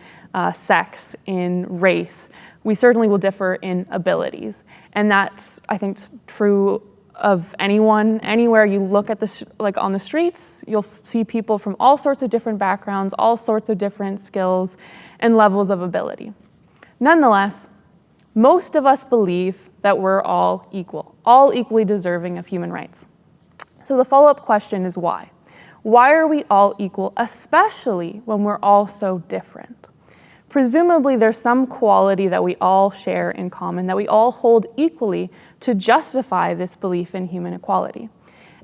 sex, in race. We certainly will differ in abilities. And that's, I think, true of anyone, anywhere you look at on the streets, you'll see people from all sorts of different backgrounds, all sorts of different skills and levels of ability. Nonetheless, most of us believe that we're all equal, all equally deserving of human rights. So the follow-up question is why? Why are we all equal, especially when we're all so different? Presumably there's some quality that we all share in common, that we all hold equally to justify this belief in human equality.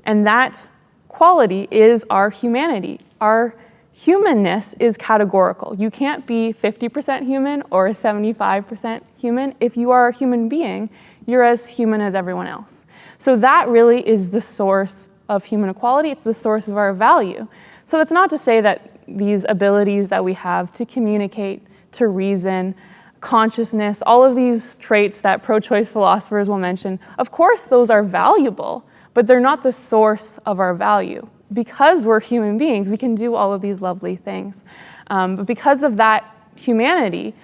And that quality is our humanity. Our humanness is categorical. You can't be 50% human or 75% human. If you are a human being, you're as human as everyone else. So that really is the source of human equality. It's the source of our value. So it's not to say that these abilities that we have to communicate, to reason, consciousness, all of these traits that pro-choice philosophers will mention, of course those are valuable, but they're not the source of our value. Because we're human beings, we can do all of these lovely things. But because of that humanity,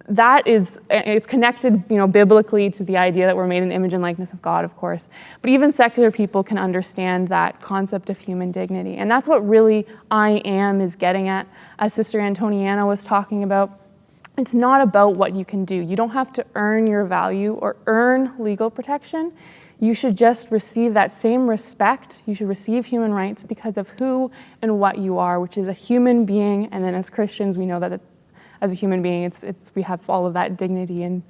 it's connected, biblically to the idea that we're made in the image and likeness of God, of course. But even secular people can understand that concept of human dignity. And that's what really I am is getting at, as Sister Antoniana was talking about. It's not about what you can do. You don't have to earn your value or earn legal protection. You should just receive that same respect. You should receive human rights because of who and what you are, which is a human being. And then as Christians, we know that as a human being, we have all of that dignity and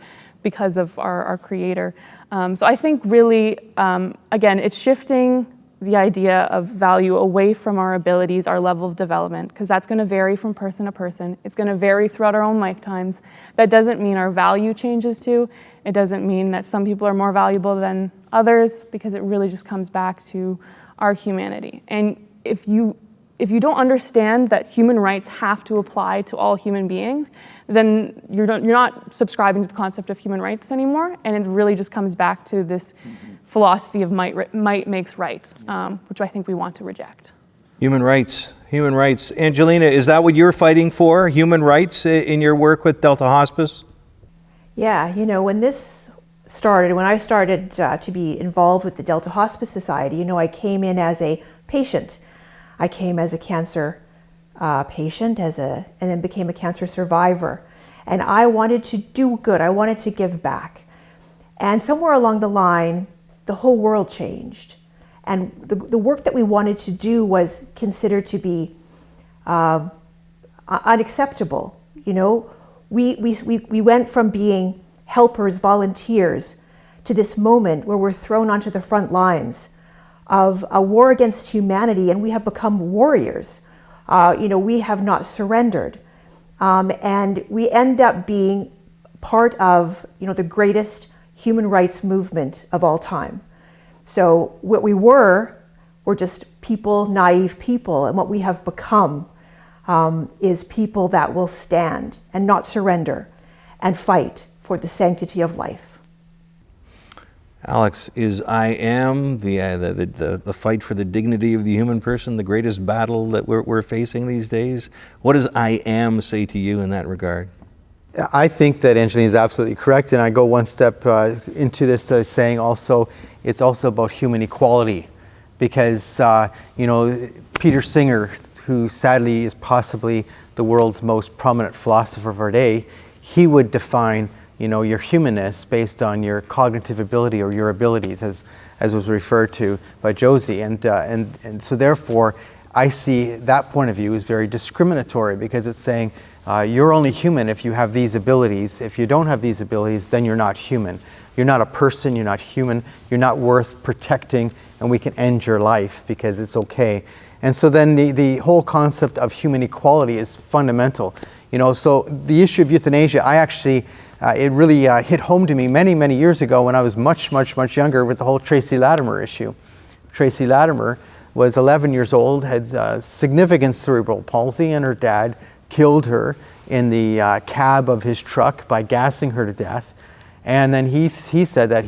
because of our Creator. So I think really, again, it's shifting the idea of value away from our abilities, our level of development, because that's going to vary from person to person. It's going to vary throughout our own lifetimes. That doesn't mean our value changes too. It doesn't mean that some people are more valuable than others, because it really just comes back to our humanity. And if you don't understand that human rights have to apply to all human beings, then you're not subscribing to the concept of human rights anymore, and it really just comes back to this philosophy of might makes right, which I think we want to reject. Human rights. Angelina, is that what you're fighting for, human rights, in your work with Delta Hospice? Yeah, when I started to be involved with the Delta Hospice Society, I came in as a patient. I came as a cancer patient, and then became a cancer survivor. And I wanted to do good. I wanted to give back. And somewhere along the line, the whole world changed. And the work that we wanted to do was considered to be unacceptable. We went from being helpers, volunteers, to this moment where we're thrown onto the front lines of a war against humanity, and we have become warriors. We have not surrendered. And we end up being part of, the greatest human rights movement of all time. So what we were just people, naive people, and what we have become is people that will stand and not surrender and fight for the sanctity of life. Alex, is I am the fight for the dignity of the human person the greatest battle that we're facing these days? What does I am say to you in that regard? I think that Angelina is absolutely correct, and I go one step into this saying also it's also about human equality, because Peter Singer, who sadly is possibly the world's most prominent philosopher of our day, he would define your humanness based on your cognitive ability or your abilities, as was referred to by Josie, and so therefore I see that point of view as very discriminatory, because it's saying you're only human if you have these abilities. If you don't have these abilities, then you're not human. You're not a person, you're not human, you're not worth protecting, and we can end your life because it's okay. And so then the whole concept of human equality is fundamental. So the issue of euthanasia, I actually, it really hit home to me many, many years ago when I was much, much, much younger with the whole Tracy Latimer issue. Tracy Latimer was 11 years old, had significant cerebral palsy, and her dad killed her in the cab of his truck by gassing her to death. And then he said that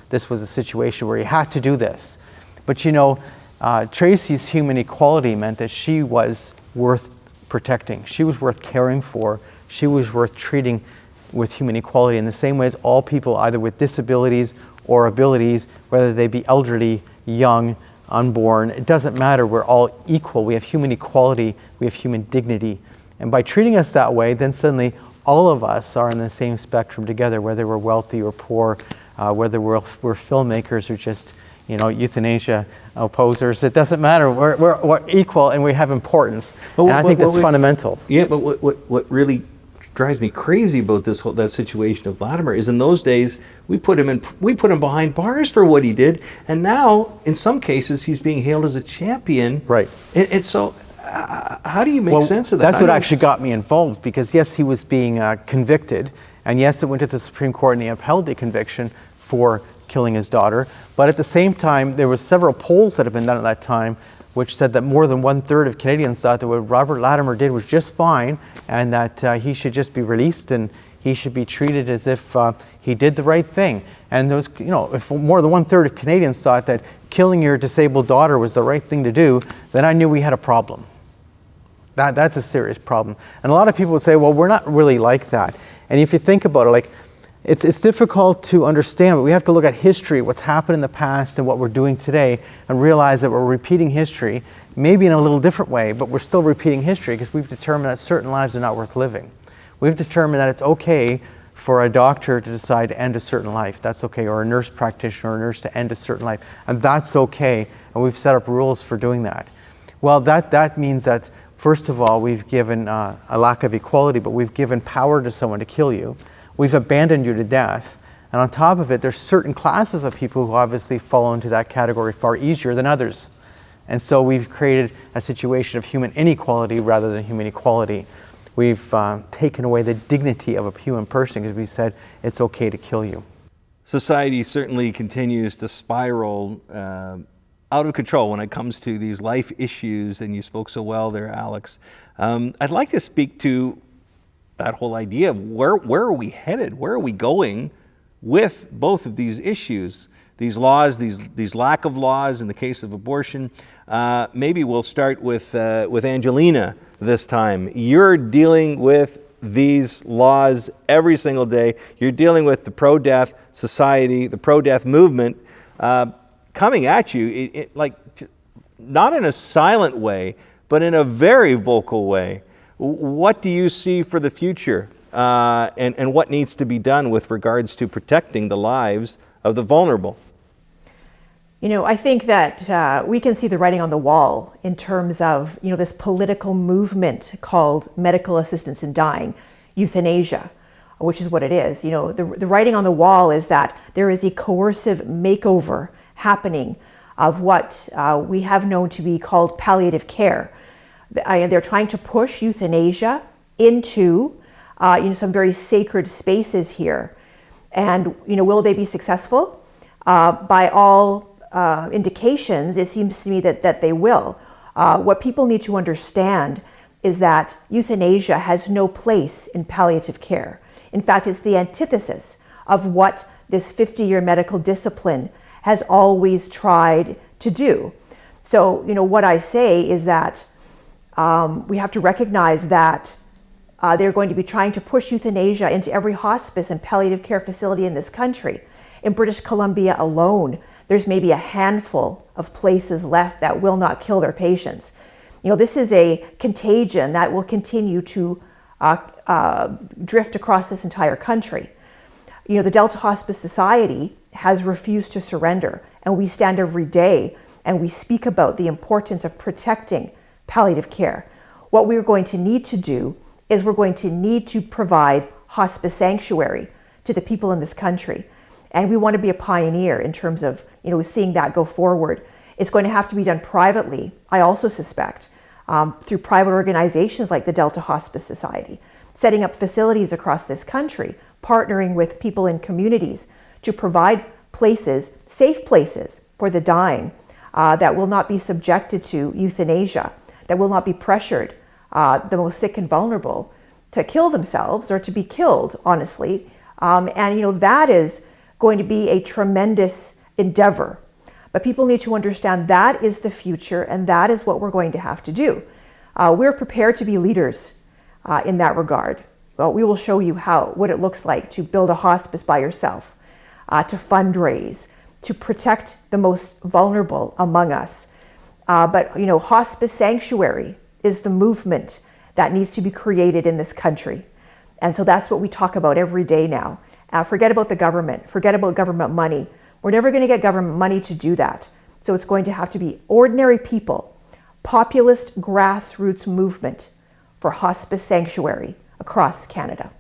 this was a situation where he had to do this. But Tracy's human equality meant that she was worth protecting. She was worth caring for. She was worth treating with human equality in the same way as all people, either with disabilities or abilities, whether they be elderly, young, unborn. It doesn't matter. We're all equal. We have human equality. We have human dignity. And by treating us that way, then suddenly all of us are on the same spectrum together, whether we're wealthy or poor, whether we're filmmakers or just euthanasia opposers. It doesn't matter. We're equal and we have importance. And I think that's fundamental. Yeah, but what really drives me crazy about that situation of Latimer is in those days we put him behind bars for what he did, and now in some cases he's being hailed as a champion. Right. And so how do you make sense of that? That's what actually got me involved, because yes, he was being convicted, and yes, it went to the Supreme Court and they upheld the conviction for killing his daughter. But at the same time, there were several polls that had been done at that time which said that more than 1/3 of Canadians thought that what Robert Latimer did was just fine, and that he should just be released and he should be treated as if he did the right thing. And there was, if more than 1/3 of Canadians thought that killing your disabled daughter was the right thing to do, then I knew we had a problem. That's a serious problem. And a lot of people would say, well, we're not really like that. And if you think about it, it's difficult to understand, but we have to look at history, what's happened in the past and what we're doing today, and realize that we're repeating history, maybe in a little different way, but we're still repeating history because we've determined that certain lives are not worth living. We've determined that it's okay for a doctor to decide to end a certain life. That's okay. Or a nurse practitioner or a nurse to end a certain life. And that's okay. And we've set up rules for doing that. Well, that means that, first of all, we've given a lack of equality, but we've given power to someone to kill you. We've abandoned you to death. And on top of it, there's certain classes of people who obviously fall into that category far easier than others. And so we've created a situation of human inequality rather than human equality. We've taken away the dignity of a human person because we said it's okay to kill you. Society certainly continues to spiral out of control when it comes to these life issues, and you spoke so well there, Alex. I'd like to speak to that whole idea of where are we headed? Where are we going with both of these issues? These laws, these lack of laws in the case of abortion. Maybe we'll start with Angelina this time. You're dealing with these laws every single day. You're dealing with the pro-death society, the pro-death movement coming at you, not in a silent way, but in a very vocal way. What do you see for the future, and what needs to be done with regards to protecting the lives of the vulnerable? I think that we can see the writing on the wall in terms of, this political movement called medical assistance in dying, euthanasia, which is what it is. The writing on the wall is that there is a coercive makeover happening of what we have known to be called palliative care. They're trying to push euthanasia into, some very sacred spaces here. And, will they be successful? By all indications, it seems to me that they will. What people need to understand is that euthanasia has no place in palliative care. In fact, it's the antithesis of what this 50-year medical discipline has always tried to do. So, what I say is that we have to recognize that they're going to be trying to push euthanasia into every hospice and palliative care facility in this country. In British Columbia alone, there's maybe a handful of places left that will not kill their patients. This is a contagion that will continue to drift across this entire country. The Delta Hospice Society has refused to surrender, and we stand every day and we speak about the importance of protecting palliative care. What we're going to need to do is we're going to need to provide hospice sanctuary to the people in this country. And we want to be a pioneer in terms of, seeing that go forward. It's going to have to be done privately, I also suspect, through private organizations like the Delta Hospice Society, setting up facilities across this country, partnering with people in communities to provide places, safe places for the dying that will not be subjected to euthanasia, that will not be pressured, the most sick and vulnerable, to kill themselves or to be killed, honestly. And that is going to be a tremendous endeavor. But people need to understand that is the future, and that is what we're going to have to do. We're prepared to be leaders in that regard. Well, we will show you what it looks like to build a hospice by yourself, to fundraise, to protect the most vulnerable among us. But hospice sanctuary is the movement that needs to be created in this country. And so that's what we talk about every day now. Forget about the government, forget about government money. We're never going to get government money to do that. So it's going to have to be ordinary people, populist grassroots movement for hospice sanctuary across Canada.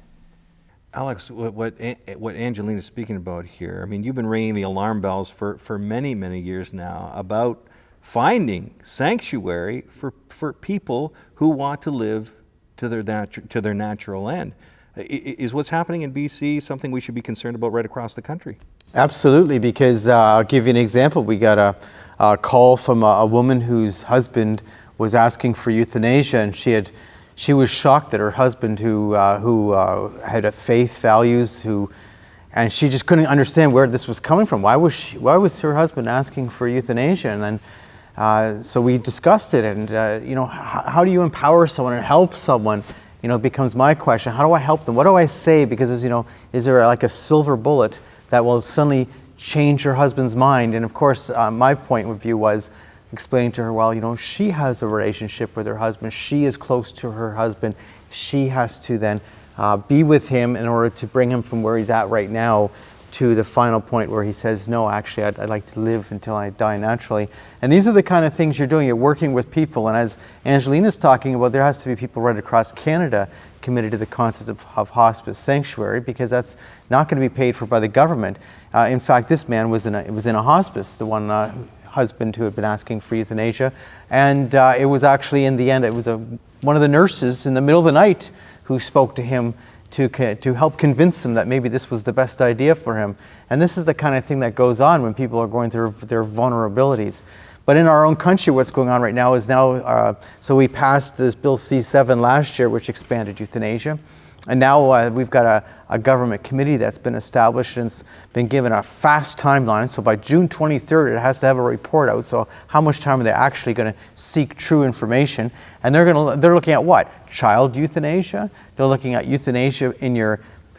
Alex, what Angelina's speaking about here, you've been ringing the alarm bells for many, many years now about finding sanctuary for people who want to live to their natural end. Is what's happening in BC something we should be concerned about right across the country? Absolutely, because I'll give you an example. We got a call from a woman whose husband was asking for euthanasia, and she was shocked that her husband, who had a faith values, and she just couldn't understand where this was coming from. Why was her husband asking for euthanasia? And then so we discussed it, and how do you empower someone and help someone? Becomes my question. How do I help them? What do I say? Because is there like a silver bullet that will suddenly change her husband's mind? And of course, my point of view was explaining to her, well, she has a relationship with her husband. She is close to her husband. She has to then be with him in order to bring him from where he's at right now to the final point where he says, no, actually, I'd like to live until I die naturally. And these are the kind of things you're doing. You're working with people. And as Angelina's talking about, there has to be people right across Canada committed to the concept of hospice sanctuary, because that's not going to be paid for by the government. In fact, this man was in a hospice, the one husband who had been asking for euthanasia. And it was actually, in the end, it was one of the nurses in the middle of the night who spoke to him to help convince him that maybe this was the best idea for him. And this is the kind of thing that goes on when people are going through their vulnerabilities. But in our own country, what's going on right now is so we passed this Bill C-7 last year, which expanded euthanasia. And now we've got a government committee that's been established, and it's been given a fast timeline. So by June 23rd, it has to have a report out. So how much time are they actually going to seek true information? And they're looking at what? Child euthanasia. They're looking at euthanasia in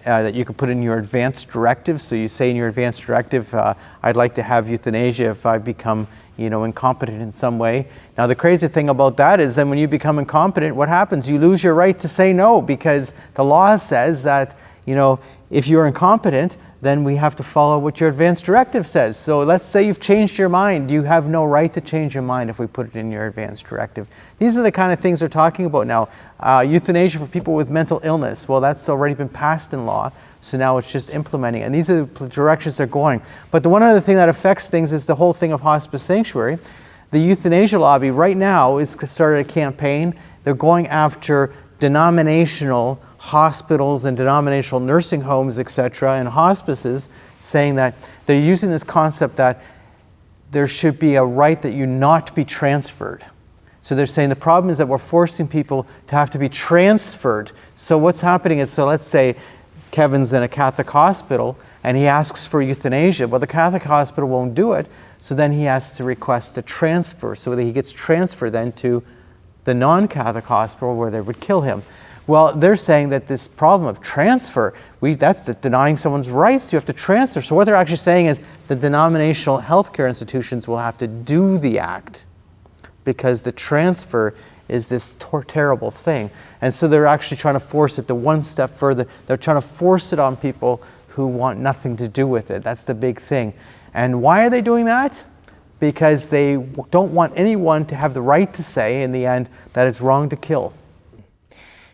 that you can put in your advance directive. So you say in your advance directive, I'd like to have euthanasia if I become incompetent in some way. Now, the crazy thing about that is that when you become incompetent, what happens? You lose your right to say no, because the law says that, if you're incompetent, then we have to follow what your advance directive says. So let's say you've changed your mind. You have no right to change your mind if we put it in your advance directive. These are the kind of things they're talking about now. Euthanasia for people with mental illness. Well, that's already been passed in law. So now it's just implementing. And these are the directions they're going. But the one other thing that affects things is the whole thing of hospice sanctuary. The euthanasia lobby right now has started a campaign. They're going after denominational hospitals and denominational nursing homes, etc., and hospices, saying that they're using this concept that there should be a right that you not be transferred. So they're saying the problem is that we're forcing people to have to be transferred. So what's happening is, so let's say Kevin's in a Catholic hospital, and he asks for euthanasia. Well, the Catholic hospital won't do it, so then he has to request a transfer, so that he gets transferred then to the non-Catholic hospital where they would kill him. Well, they're saying that this problem of transfer, that's denying someone's rights. You have to transfer. So what they're actually saying is the denominational healthcare institutions will have to do the act, because the transfer is this terrible thing. And so they're actually trying to force it to one step further. They're trying to force it on people who want nothing to do with it. That's the big thing. And why are they doing that? Because they don't want anyone to have the right to say in the end that it's wrong to kill.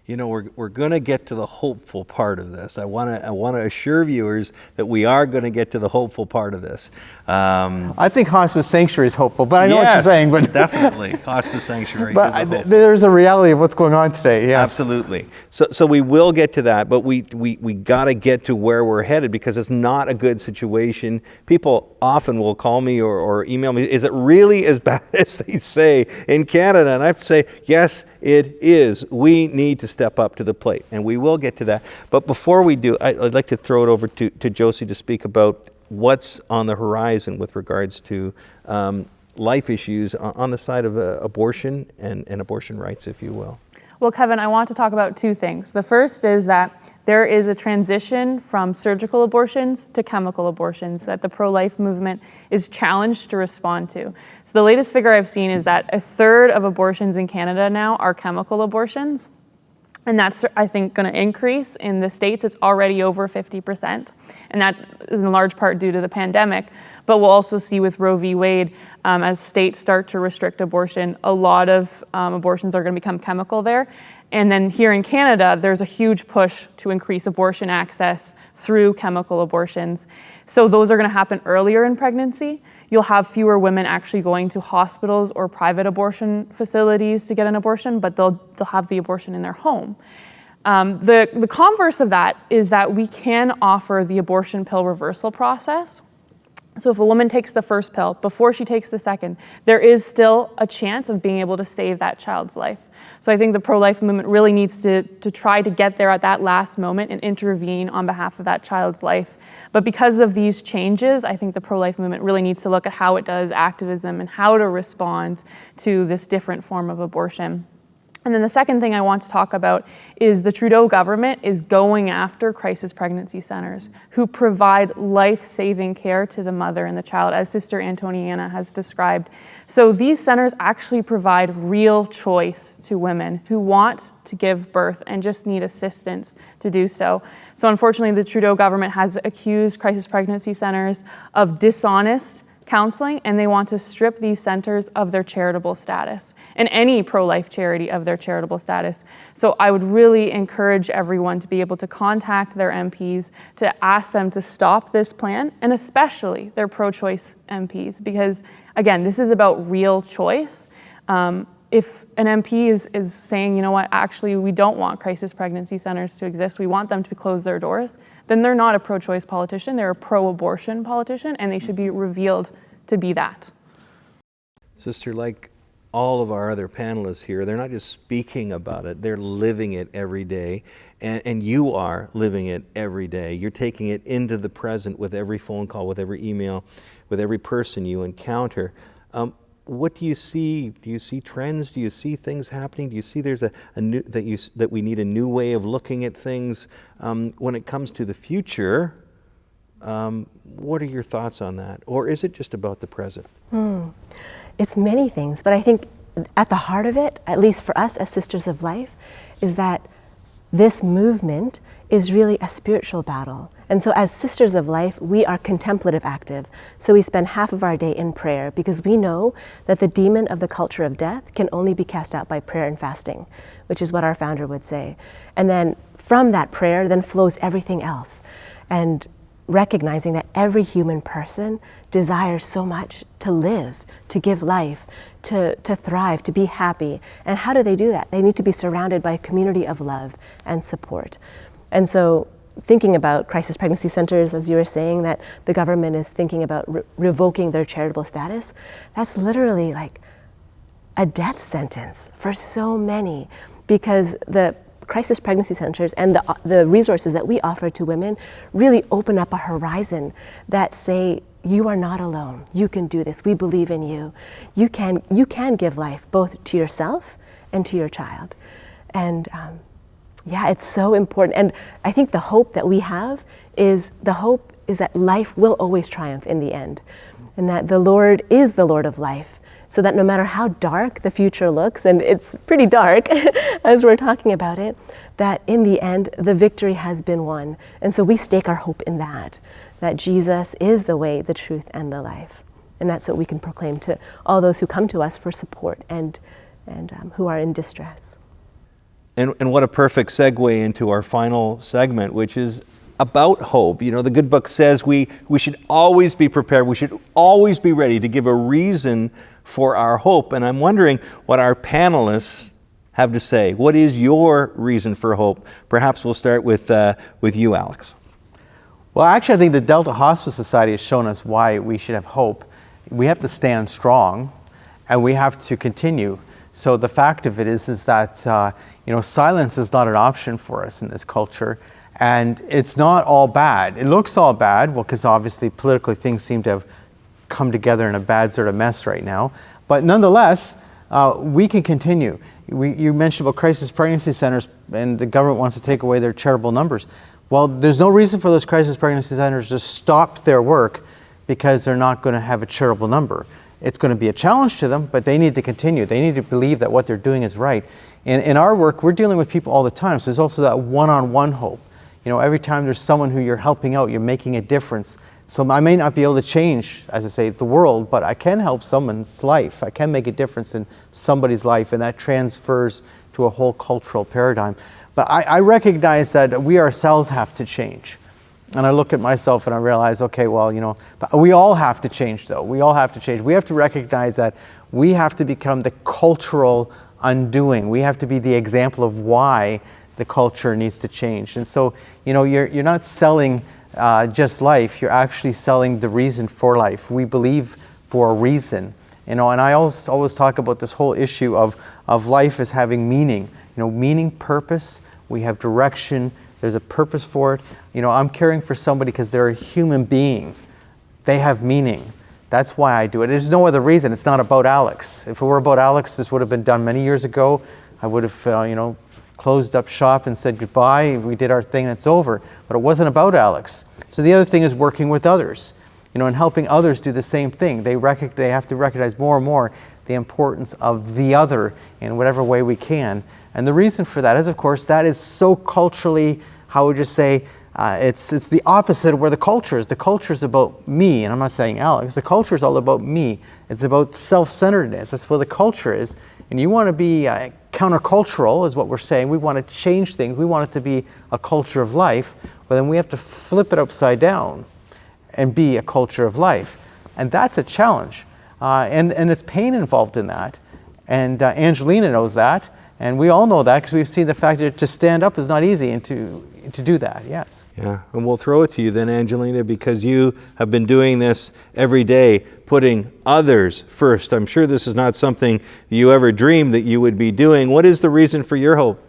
You know, we're going to get to the hopeful part of this. I want to assure viewers that we are going to get to the hopeful part of this. I think hospice sanctuary is hopeful, but I know what you're saying. But definitely, hospice sanctuary. But there's a reality of what's going on today. Yes. Absolutely. So we will get to that, but we got to get to where we're headed, because it's not a good situation. People often will call me or email me, is it really as bad as they say in Canada? And I have to say, yes, it is. We need to step up to the plate, and we will get to that. But before we do, I'd like to throw it over to Josie to speak about what's on the horizon with regards to life issues on the side of abortion and abortion rights, if you will. Well, Kevin, I want to talk about two things. The first is that there is a transition from surgical abortions to chemical abortions that the pro-life movement is challenged to respond to. So the latest figure I've seen is that 1/3 of abortions in Canada now are chemical abortions. And that's, I think, going to increase. In the States, it's already over 50%. And that is in large part due to the pandemic. But we'll also see with Roe v. Wade, as states start to restrict abortion, a lot of abortions are going to become chemical there. And then here in Canada, there's a huge push to increase abortion access through chemical abortions. So those are going to happen earlier in pregnancy. You'll have fewer women actually going to hospitals or private abortion facilities to get an abortion, but they'll have the abortion in their home. The converse of that is that we can offer the abortion pill reversal process. So if a woman takes the first pill before she takes the second, there is still a chance of being able to save that child's life. So I think the pro-life movement really needs to try to get there at that last moment and intervene on behalf of that child's life. But because of these changes, I think the pro-life movement really needs to look at how it does activism and how to respond to this different form of abortion. And then the second thing I want to talk about is the Trudeau government is going after crisis pregnancy centers who provide life-saving care to the mother and the child, as Sister Antoniana has described. So these centers actually provide real choice to women who want to give birth and just need assistance to do so. So unfortunately, the Trudeau government has accused crisis pregnancy centers of dishonest counseling, and they want to strip these centers of their charitable status, and any pro-life charity of their charitable status. So I would really encourage everyone to be able to contact their MPs to ask them to stop this plan, and especially their pro-choice MPs, because again, this is about real choice. If an MP is saying, you know what, actually we don't want crisis pregnancy centers to exist, we want them to close their doors, then they're not a pro-choice politician, they're a pro-abortion politician, and they should be revealed to be that. Sister, like all of our other panelists here, they're not just speaking about it, they're living it every day. And you are living it every day. You're taking it into the present with every phone call, with every email, with every person you encounter. What do you see? Do you see trends? Do you see things happening? Do you see there's a new that we need a new way of looking at things when it comes to the future? What are your thoughts on that? Or is it just about the present? It's many things, but I think at the heart of it, at least for us as Sisters of Life, is that this movement is really a spiritual battle. And so as Sisters of Life, we are contemplative active. So we spend half of our day in prayer because we know that the demon of the culture of death can only be cast out by prayer and fasting, which is what our founder would say. And then from that prayer then flows everything else. And recognizing that every human person desires so much to live, to give life, to thrive, to be happy. And how do they do that? They need to be surrounded by a community of love and support. And so thinking about crisis pregnancy centers, as you were saying, that the government is thinking about revoking their charitable status, that's literally like a death sentence for so many, because the crisis pregnancy centers and the resources that we offer to women really open up a horizon that say, you are not alone. You can do this. We believe in you. You can give life both to yourself and to your child. And yeah, it's so important. And I think the hope that we have is that life will always triumph in the end, and that the Lord is the Lord of life, so that no matter how dark the future looks, and it's pretty dark as we're talking about it, that in the end, the victory has been won. And so we stake our hope in that Jesus is the way, the truth, and the life. And that's what we can proclaim to all those who come to us for support and who are in distress. And what a perfect segue into our final segment, which is about hope. You know, the good book says we should always be prepared. We should always be ready to give a reason for our hope. And I'm wondering what our panelists have to say. What is your reason for hope? Perhaps we'll start with you, Alex. Well, actually, I think the Delta Hospice Society has shown us why we should have hope. We have to stand strong, and we have to continue. So the fact of it is that silence is not an option for us in this culture, and it's not all bad. It looks all bad, well, because obviously politically things seem to have come together in a bad sort of mess right now. But nonetheless, we can continue. You mentioned about crisis pregnancy centers, and the government wants to take away their charitable numbers. Well, there's no reason for those crisis pregnancy centers to stop their work because they're not going to have a charitable number. It's going to be a challenge to them, but they need to continue. They need to believe that what they're doing is right. In our work, we're dealing with people all the time, so there's also that one-on-one hope. You know, every time there's someone who you're helping out, you're making a difference. So I may not be able to change, as I say, the world, but I can help someone's life. I can make a difference in somebody's life, and that transfers to a whole cultural paradigm. But I recognize that we ourselves have to change. And I look at myself and I realize, okay, well, but we all have to change, though. We all have to change. We have to recognize that we have to become the cultural undoing. We have to be the example of why the culture needs to change. And so, you're not selling just life. You're actually selling the reason for life. We believe for a reason. And I always talk about this whole issue of life as having meaning. Meaning, purpose. We have direction. There's a purpose for it. I'm caring for somebody because they're a human being. They have meaning. That's why I do it. There's no other reason. It's not about Alex. If it were about Alex, this would have been done many years ago. I would have, closed up shop and said goodbye. We did our thing and it's over. But it wasn't about Alex. So the other thing is working with others, and helping others do the same thing. They have to recognize more and more the importance of the other in whatever way we can. And the reason for that is, of course, that is so culturally, how would you say, it's the opposite of where the culture is. The culture is about me, and I'm not saying Alex. The culture is all about me. It's about self-centeredness. That's where the culture is. And you want to be countercultural, is what we're saying. We want to change things. We want it to be a culture of life. But then we have to flip it upside down and be a culture of life. And that's a challenge. And it's pain involved in that. And Angelina knows that. And we all know that because we've seen the fact that to stand up is not easy and to do that, yes. Yeah, and we'll throw it to you then, Angelina, because you have been doing this every day, putting others first. I'm sure this is not something you ever dreamed that you would be doing. What is the reason for your hope?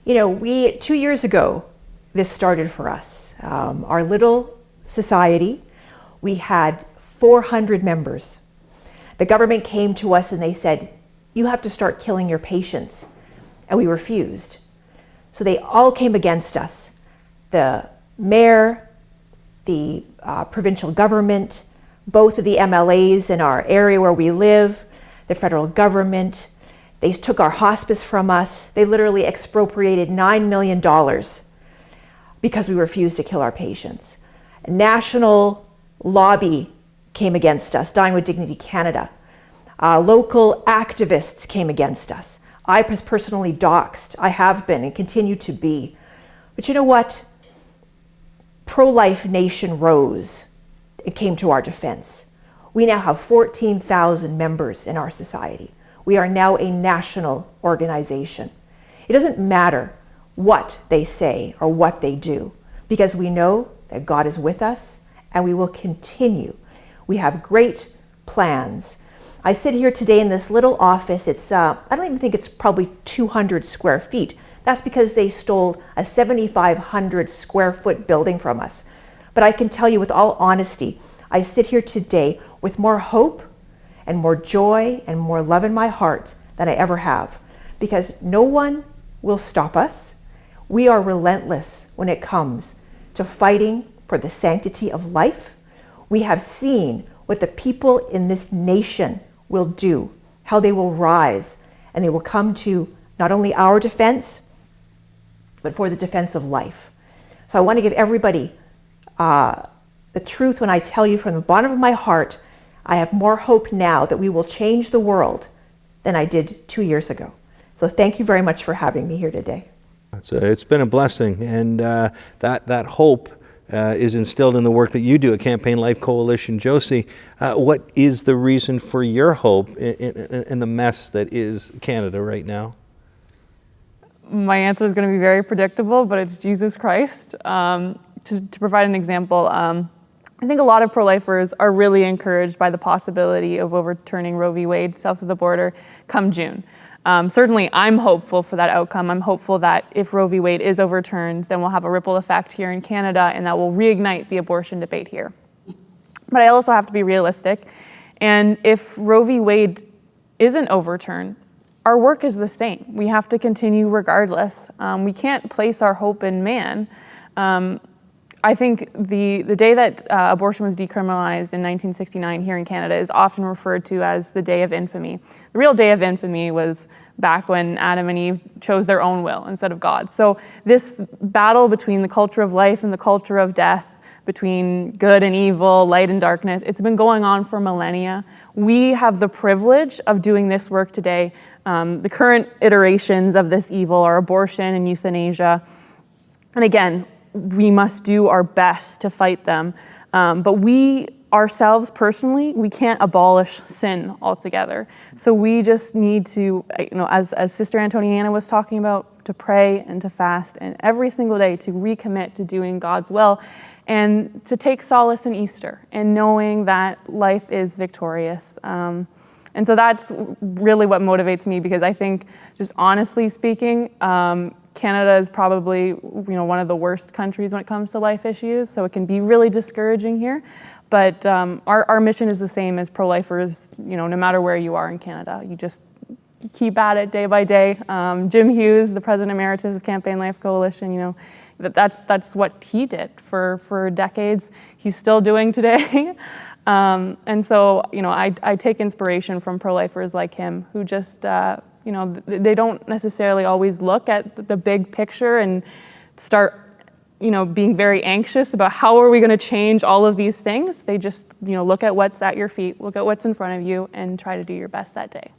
2 years ago, this started for us. Our little society, we had 400 members. The government came to us and they said, you have to start killing your patients. And we refused. So they all came against us. The mayor, the provincial government, both of the MLAs in our area where we live, the federal government. They took our hospice from us. They literally expropriated $9 million because we refused to kill our patients. A national lobby came against us, Dying with Dignity Canada. Local activists came against us. I was personally doxxed. I have been and continue to be. But you know what? Pro-Life Nation rose. It came to our defense. We now have 14,000 members in our society. We are now a national organization. It doesn't matter what they say or what they do, because we know that God is with us and we will continue. We have great plans. I sit here today in this little office. It's, I don't even think it's probably 200 square feet. That's because they stole a 7,500 square foot building from us. But I can tell you with all honesty, I sit here today with more hope and more joy and more love in my heart than I ever have, because no one will stop us. We are relentless when it comes to fighting for the sanctity of life. We have seen what the people in this nation will do, how they will rise, and they will come to not only our defense, but for the defense of life. So I want to give everybody the truth when I tell you from the bottom of my heart, I have more hope now that we will change the world than I did 2 years ago. So thank you very much for having me here today. It's been a blessing, and that hope is instilled in the work that you do at Campaign Life Coalition. Josie, what is the reason for your hope in the mess that is Canada right now? My answer is going to be very predictable, but it's Jesus Christ. To provide an example, I think a lot of pro-lifers are really encouraged by the possibility of overturning Roe v. Wade south of the border come June. Certainly, I'm hopeful for that outcome. I'm hopeful that if Roe v. Wade is overturned, then we'll have a ripple effect here in Canada, and that will reignite the abortion debate here. But I also have to be realistic. And if Roe v. Wade isn't overturned, our work is the same. We have to continue regardless. We can't place our hope in man. I think the day that abortion was decriminalized in 1969 here in Canada is often referred to as the Day of Infamy. The real Day of Infamy was back when Adam and Eve chose their own will instead of God. So this battle between the culture of life and the culture of death, between good and evil, light and darkness, it's been going on for millennia. We have the privilege of doing this work today. The current iterations of this evil are abortion and euthanasia. And again, we must do our best to fight them. But we ourselves personally, we can't abolish sin altogether. So we just need to, as Sister Antoniana was talking about, to pray and to fast and every single day to recommit to doing God's will and to take solace in Easter and knowing that life is victorious. And so that's really what motivates me, because I think, just honestly speaking, Canada is probably one of the worst countries when it comes to life issues, so it can be really discouraging here. But our mission is the same as pro-lifers, no matter where you are in Canada. You just keep at it day by day. Jim Hughes, the President Emeritus of Campaign Life Coalition, that's what he did for decades. He's still doing today. And so, I take inspiration from pro-lifers like him who just, they don't necessarily always look at the big picture and start, being very anxious about how are we going to change all of these things. They just, look at what's at your feet, look at what's in front of you, and try to do your best that day.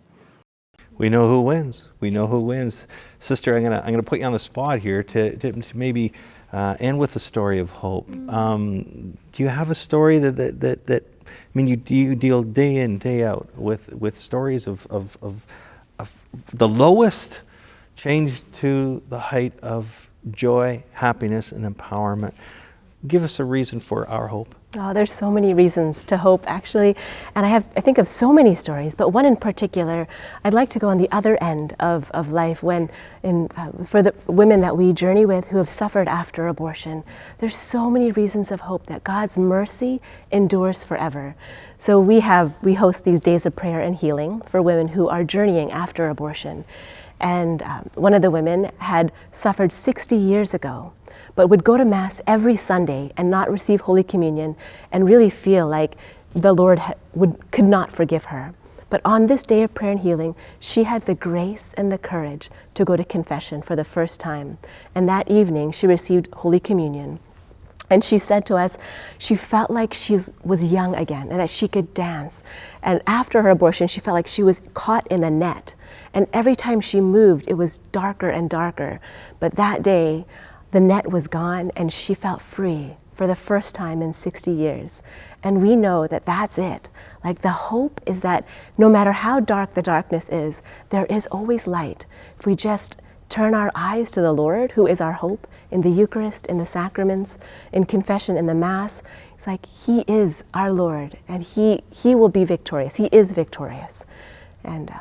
We know who wins. We know who wins. Sister, I'm gonna put you on the spot here to maybe end with a story of hope. Do you have a story that you deal day in, day out with stories of the lowest change to the height of joy, happiness, and empowerment? Give us a reason for our hope. Oh, there's so many reasons to hope, actually. And I think of so many stories, but one in particular, I'd like to go on the other end of life when, for the women that we journey with who have suffered after abortion, there's so many reasons of hope that God's mercy endures forever. So we host these days of prayer and healing for women who are journeying after abortion. And one of the women had suffered 60 years ago, but would go to Mass every Sunday and not receive Holy Communion and really feel like the Lord could not forgive her. But on this day of prayer and healing, she had the grace and the courage to go to confession for the first time. And that evening, she received Holy Communion. And she said to us, she felt like she was young again and that she could dance. And after her abortion, she felt like she was caught in a net. And every time she moved, it was darker and darker. But that day, the net was gone and she felt free for the first time in 60 years. And we know that that's it. Like, the hope is that no matter how dark the darkness is, there is always light. If we just turn our eyes to the Lord, who is our hope, in the Eucharist, in the sacraments, in confession, in the Mass, it's like He is our Lord, and He will be victorious. He is victorious. And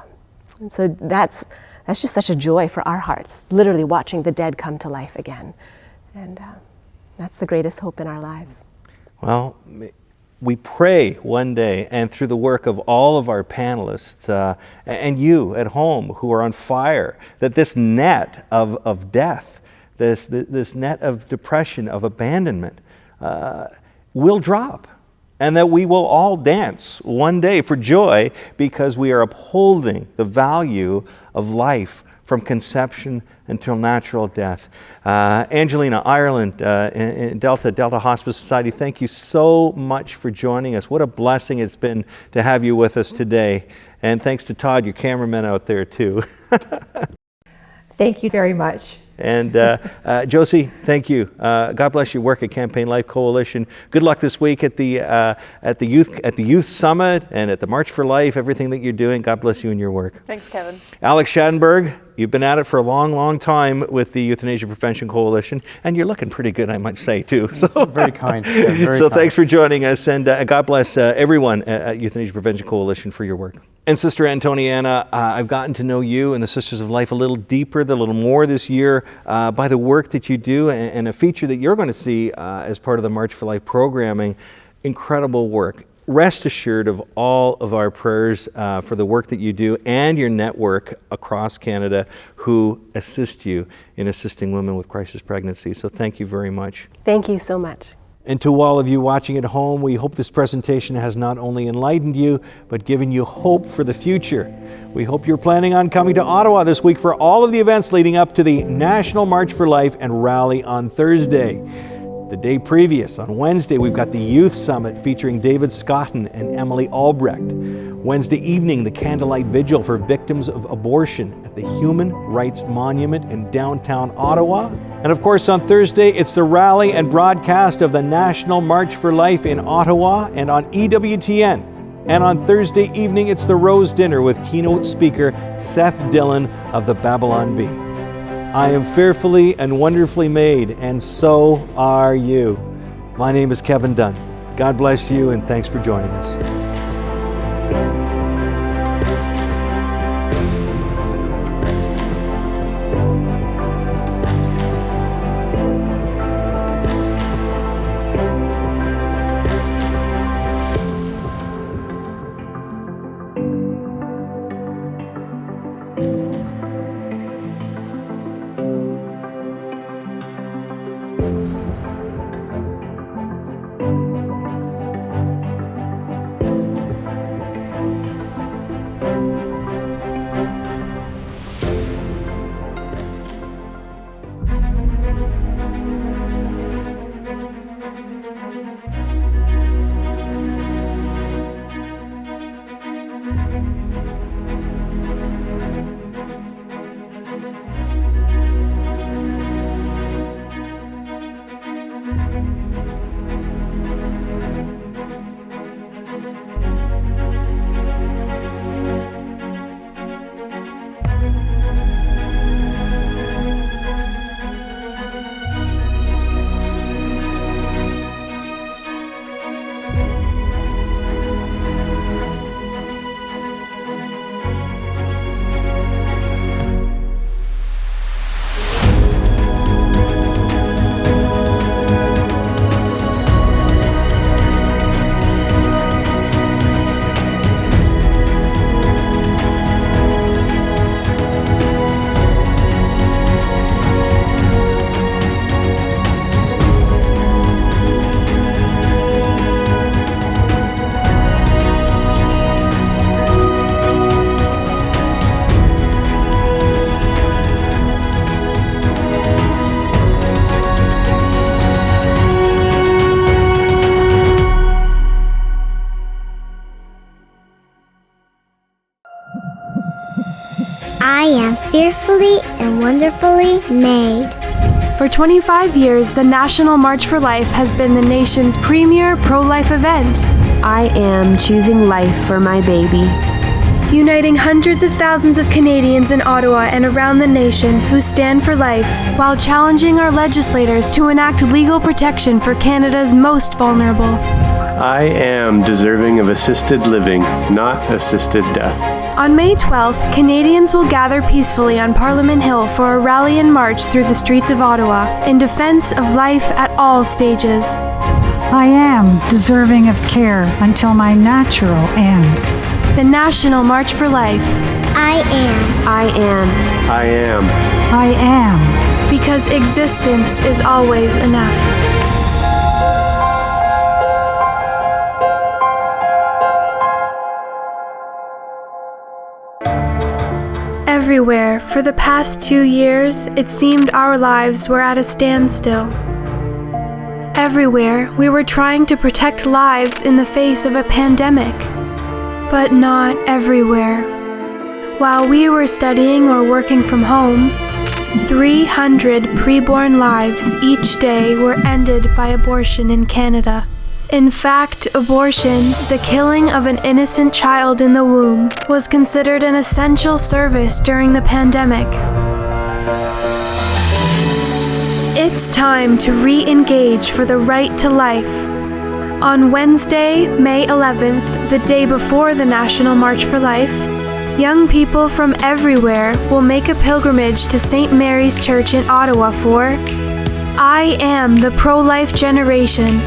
so that's that's just such a joy for our hearts, literally watching the dead come to life again. And that's the greatest hope in our lives. Well, we pray one day, and through the work of all of our panelists and you at home who are on fire, that this net of death, this net of depression, of abandonment, will drop, and that we will all dance one day for joy because we are upholding the value of life from conception until natural death. Angelina, Ireland, in Delta Hospice Society, thank you so much for joining us. What a blessing it's been to have you with us today. And thanks to Todd, your cameraman out there too. Thank you very much. And Josie, thank you. God bless your work at Campaign Life Coalition. Good luck this week at the Youth Summit and at the March for Life. Everything that you're doing, God bless you and your work. Thanks, Kevin. Alex Schadenberg, you've been at it for a long, long time with the Euthanasia Prevention Coalition, and you're looking pretty good, I might say, too. So very kind. Yeah, very so kind. thanks for joining us, and God bless everyone at Euthanasia Prevention Coalition for your work. And Sister Antoniana, I've gotten to know you and the Sisters of Life a little deeper, a little more this year by the work that you do and a feature that you're going to see as part of the March for Life programming. Incredible work. Rest assured of all of our prayers for the work that you do and your network across Canada who assist you in assisting women with crisis pregnancy. So thank you very much. Thank you so much. And to all of you watching at home, we hope this presentation has not only enlightened you, but given you hope for the future. We hope you're planning on coming to Ottawa this week for all of the events leading up to the National March for Life and Rally on Thursday. The day previous, on Wednesday, we've got the Youth Summit featuring David Scotton and Emily Albrecht. Wednesday evening, the Candlelight Vigil for victims of abortion at the Human Rights Monument in downtown Ottawa. And of course, on Thursday, it's the rally and broadcast of the National March for Life in Ottawa and on EWTN. And on Thursday evening, it's the Rose Dinner with keynote speaker Seth Dillon of the Babylon Bee. I am fearfully and wonderfully made, and so are you. My name is Kevin Dunn. God bless you, and thanks for joining us. I am fearfully and wonderfully made. For 25 years, the National March for Life has been the nation's premier pro-life event. I am choosing life for my baby. Uniting hundreds of thousands of Canadians in Ottawa and around the nation who stand for life, while challenging our legislators to enact legal protection for Canada's most vulnerable. I am deserving of assisted living, not assisted death. On May 12th, Canadians will gather peacefully on Parliament Hill for a rally and march through the streets of Ottawa in defense of life at all stages. I am deserving of care until my natural end. The National March for Life. I am. I am. I am. I am. Because existence is always enough. Everywhere, for the past 2 years, it seemed our lives were at a standstill. Everywhere, we were trying to protect lives in the face of a pandemic. But not everywhere. While we were studying or working from home, 300 preborn lives each day were ended by abortion in Canada. In fact, abortion, the killing of an innocent child in the womb, was considered an essential service during the pandemic. It's time to re-engage for the right to life. On Wednesday, May 11th, the day before the National March for Life, young people from everywhere will make a pilgrimage to St. Mary's Church in Ottawa for I Am the Pro-Life Generation,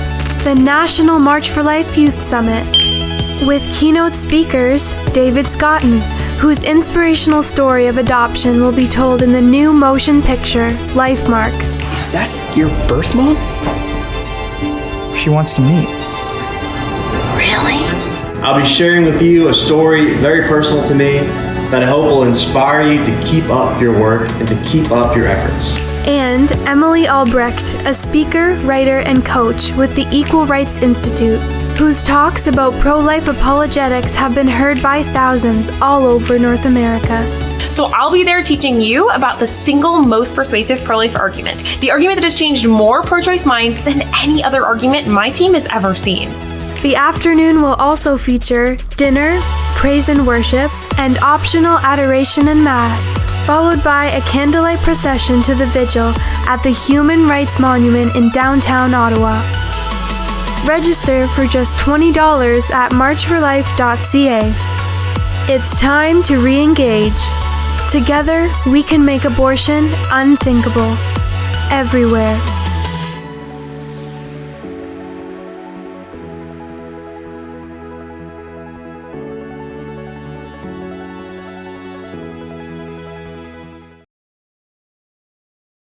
the National March for Life Youth Summit, with keynote speakers David Scotton, whose inspirational story of adoption will be told in the new motion picture, Lifemark. Is that your birth mom? She wants to meet. Really? I'll be sharing with you a story very personal to me that I hope will inspire you to keep up your work and to keep up your efforts. And Emily Albrecht, a speaker, writer, and coach with the Equal Rights Institute, whose talks about pro-life apologetics have been heard by thousands all over North America. So I'll be there teaching you about the single most persuasive pro-life argument, the argument that has changed more pro-choice minds than any other argument my team has ever seen. The afternoon will also feature dinner, praise and worship, and optional adoration and mass, followed by a candlelight procession to the vigil at the Human Rights Monument in downtown Ottawa. Register for just $20 at marchforlife.ca. It's time to re-engage. Together, we can make abortion unthinkable. Everywhere.